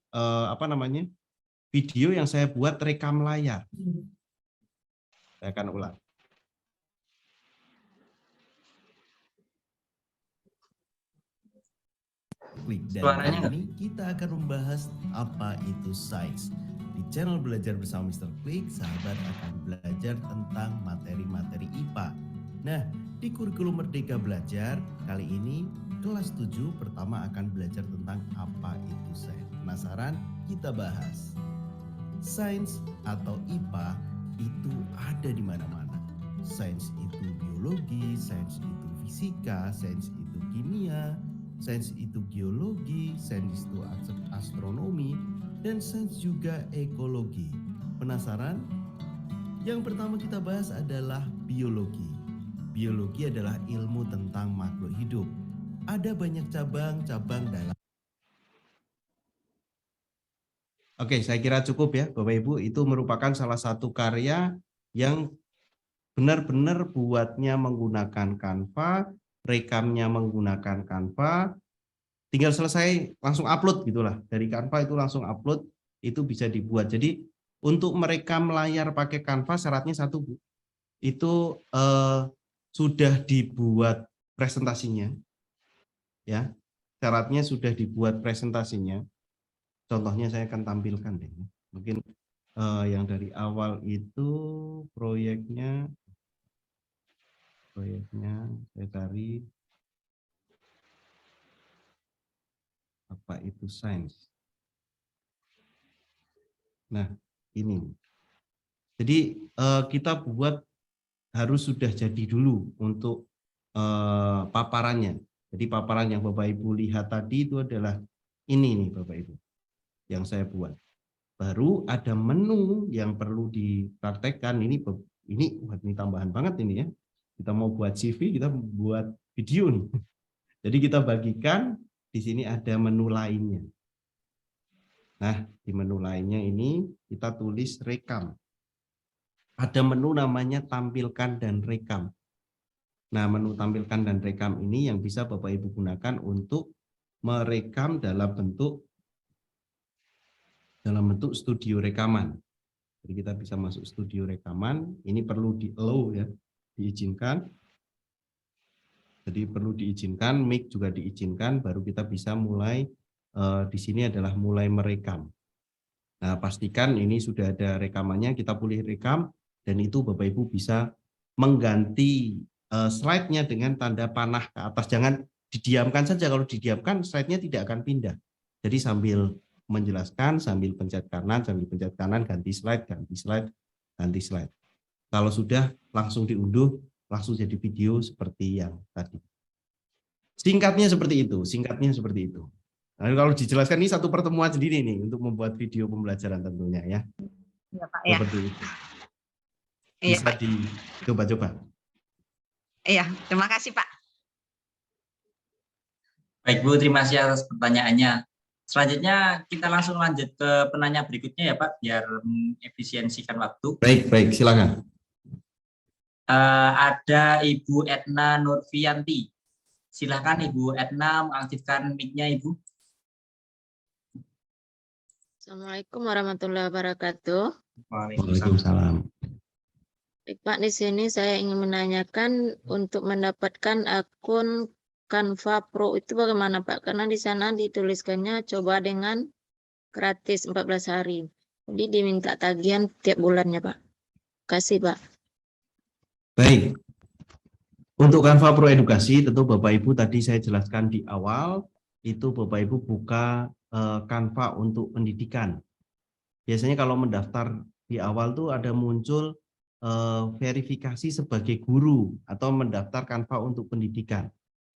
video yang saya buat rekam layar. Saya akan ulang. Dan kali ini kita akan membahas apa itu sains. Di channel Belajar Bersama Mr. Click, sahabat akan belajar tentang materi-materi IPA. Nah, di kurikulum Merdeka Belajar, kali ini kelas 7 pertama akan belajar tentang apa itu sains. Penasaran? Kita bahas. Sains atau IPA itu ada di mana-mana. Sains itu biologi, sains itu fisika, sains itu kimia, sains itu geologi, sains itu astronomi, dan sains juga ekologi. Penasaran? Yang pertama kita bahas adalah biologi. Biologi adalah ilmu tentang makhluk hidup. Ada banyak cabang-cabang dalam. Oke, saya kira cukup ya Bapak Ibu. Itu merupakan salah satu karya yang benar-benar buatnya menggunakan Canva, rekamnya menggunakan Canva, tinggal selesai langsung upload gitulah. Dari Canva itu langsung upload, itu bisa dibuat. Jadi untuk merekam layar pakai Canva syaratnya satu Bu. Itu sudah dibuat presentasinya. Ya. Syaratnya sudah dibuat presentasinya. Contohnya saya akan tampilkan deh. Mungkin yang dari awal itu proyeknya saya cari apa itu sains. Nah, ini. Jadi kita buat harus sudah jadi dulu untuk paparannya. Jadi paparan yang Bapak Ibu lihat tadi itu adalah ini nih Bapak Ibu yang saya buat. Baru ada menu yang perlu dipraktekkan. Ini tambahan banget ini ya. Kita mau buat CV, kita buat video nih. Jadi kita bagikan, di sini ada menu lainnya. Nah, di menu lainnya ini kita tulis rekam. Ada menu namanya tampilkan dan rekam. Nah, menu tampilkan dan rekam ini yang bisa Bapak Ibu gunakan untuk merekam dalam bentuk studio rekaman. Jadi kita bisa masuk studio rekaman. Ini perlu di-allow ya. Diizinkan. Jadi perlu diizinkan, mic juga diizinkan, baru kita bisa mulai di sini adalah mulai merekam. Nah, pastikan ini sudah ada rekamannya, kita pilih rekam dan itu Bapak Ibu bisa mengganti slide-nya dengan tanda panah ke atas. Jangan didiamkan saja, kalau didiamkan slide-nya tidak akan pindah. Jadi sambil menjelaskan, sambil pencet kanan, ganti slide, ganti slide, ganti slide. Kalau sudah langsung diunduh, langsung jadi video seperti yang tadi. Singkatnya seperti itu. Nah, kalau dijelaskan ini satu pertemuan sendiri nih untuk membuat video pembelajaran tentunya ya. Iya Pak ya. Seperti itu. Bisa dicoba-coba. Iya, terima kasih Pak. Baik Bu, terima kasih atas pertanyaannya. Selanjutnya kita langsung lanjut ke penanya berikutnya ya Pak, biar efisiensikan waktu. Baik, silakan. Ada Ibu Etna Nurfianti. Silahkan Ibu Etna mengaktifkan mic-nya Ibu. Assalamualaikum warahmatullahi wabarakatuh. Waalaikumsalam. Baik, Pak, di sini saya ingin menanyakan untuk mendapatkan akun Canva Pro itu bagaimana Pak? Karena di sana dituliskannya coba dengan gratis 14 hari. Jadi diminta tagihan tiap bulannya Pak. Kasih Pak. Baik. Untuk Canva Pro Edukasi, tentu Bapak Ibu tadi saya jelaskan di awal, itu Bapak Ibu buka Canva untuk pendidikan. Biasanya kalau mendaftar di awal tuh ada muncul verifikasi sebagai guru atau mendaftar Canva untuk pendidikan.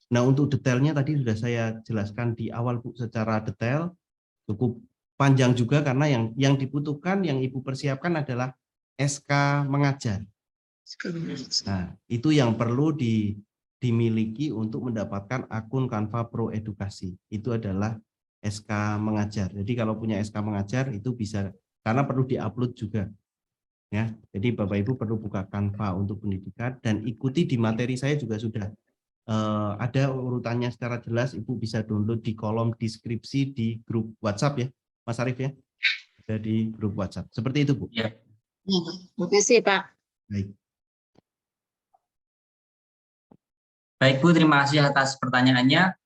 Nah, untuk detailnya tadi sudah saya jelaskan di awal Bu secara detail, cukup panjang juga karena yang dibutuhkan, yang Ibu persiapkan adalah SK mengajar. Nah, itu yang perlu dimiliki untuk mendapatkan akun Canva Pro Edukasi. Itu adalah SK mengajar. Jadi kalau punya SK mengajar itu bisa, karena perlu diupload juga. Ya, jadi Bapak Ibu perlu buka Canva untuk pendidikan dan ikuti di materi saya juga sudah ada urutannya secara jelas. Ibu bisa download di kolom deskripsi di grup WhatsApp ya, Mas Arief ya. Ada di grup WhatsApp. Seperti itu Bu. Ya. Terima kasih Pak. Baik. Baik Bu, terima kasih atas pertanyaannya.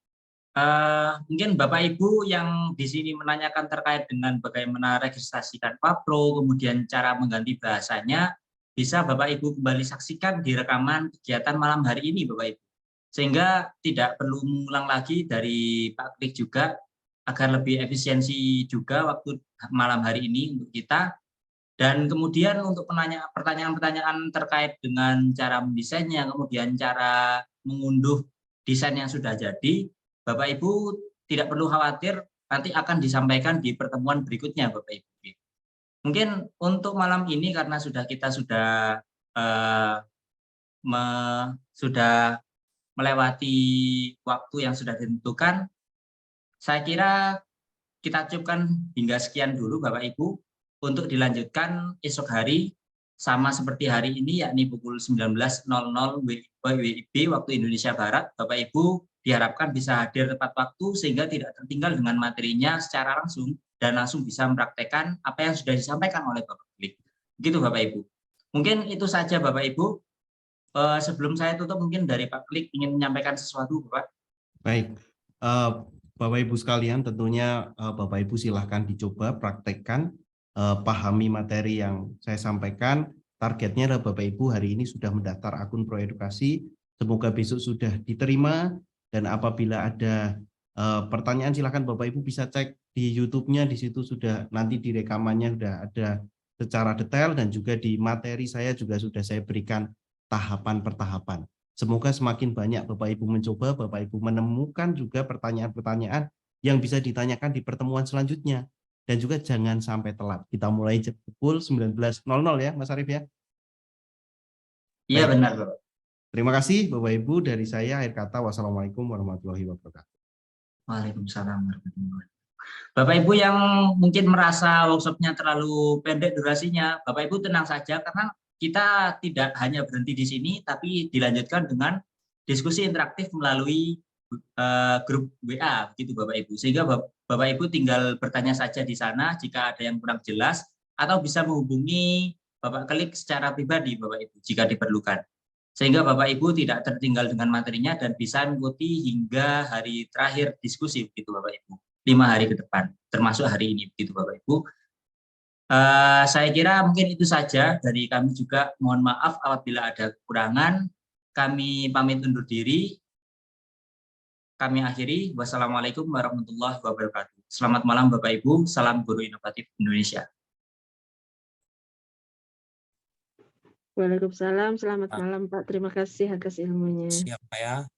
Mungkin Bapak Ibu yang di sini menanyakan terkait dengan bagaimana registrasi Canva Pro, kemudian cara mengganti bahasanya, bisa Bapak Ibu kembali saksikan di rekaman kegiatan malam hari ini Bapak Ibu. Sehingga tidak perlu mengulang lagi dari Pak Klik juga, agar lebih efisiensi juga waktu malam hari ini untuk kita. Dan kemudian untuk pertanyaan-pertanyaan terkait dengan cara mendesainnya, kemudian cara mengunduh desain yang sudah jadi, Bapak Ibu tidak perlu khawatir, nanti akan disampaikan di pertemuan berikutnya Bapak Ibu. Mungkin untuk malam ini karena kita sudah melewati waktu yang sudah ditentukan, saya kira kita cukupkan hingga sekian dulu Bapak Ibu, untuk dilanjutkan esok hari sama seperti hari ini, yakni pukul 19.00 WIB waktu Indonesia Barat. Bapak Ibu diharapkan bisa hadir tepat waktu sehingga tidak tertinggal dengan materinya secara langsung dan langsung bisa mempraktekkan apa yang sudah disampaikan oleh Bapak Klik. Begitu Bapak Ibu. Mungkin itu saja Bapak Ibu. Sebelum saya tutup, mungkin dari Pak Klik ingin menyampaikan sesuatu Bapak. Baik. Bapak Ibu sekalian, tentunya Bapak Ibu silahkan dicoba praktekkan, pahami materi yang saya sampaikan. Targetnya adalah Bapak Ibu hari ini sudah mendaftar akun Pro Edukasi. Semoga besok sudah diterima. Dan apabila ada pertanyaan, silakan Bapak Ibu bisa cek di YouTube-nya, di situ sudah nanti di rekamannya sudah ada secara detail dan juga di materi saya juga sudah saya berikan tahapan per tahapan. Semoga semakin banyak Bapak Ibu mencoba, Bapak Ibu menemukan juga pertanyaan-pertanyaan yang bisa ditanyakan di pertemuan selanjutnya. Dan juga jangan sampai telat. Kita mulai pukul 19.00 ya Mas Arief ya? Iya benar Bapak. Terima kasih Bapak Ibu, dari saya akhir kata, wassalamualaikum warahmatullahi wabarakatuh. Waalaikumsalam warahmatullahi wabarakatuh. Bapak Ibu yang mungkin merasa workshopnya terlalu pendek durasinya, Bapak Ibu tenang saja karena kita tidak hanya berhenti di sini, tapi dilanjutkan dengan diskusi interaktif melalui grup WA, gitu Bapak Ibu. Sehingga Bapak Ibu tinggal bertanya saja di sana jika ada yang kurang jelas, atau bisa menghubungi Bapak Klik secara pribadi Bapak Ibu jika diperlukan. Sehingga Bapak Ibu tidak tertinggal dengan materinya dan bisa mengikuti hingga hari terakhir diskusi, begitu Bapak Ibu. 5 hari ke depan, termasuk hari ini, begitu Bapak Ibu. Saya kira mungkin itu saja dari kami juga. Mohon maaf apabila ada kekurangan. Kami pamit undur diri. Kami akhiri. Wassalamualaikum warahmatullahi wabarakatuh. Selamat malam Bapak Ibu. Salam Guru Inovatif Indonesia. Waalaikumsalam. Selamat malam Pak. Terima kasih atas ilmunya. Siap Pak ya.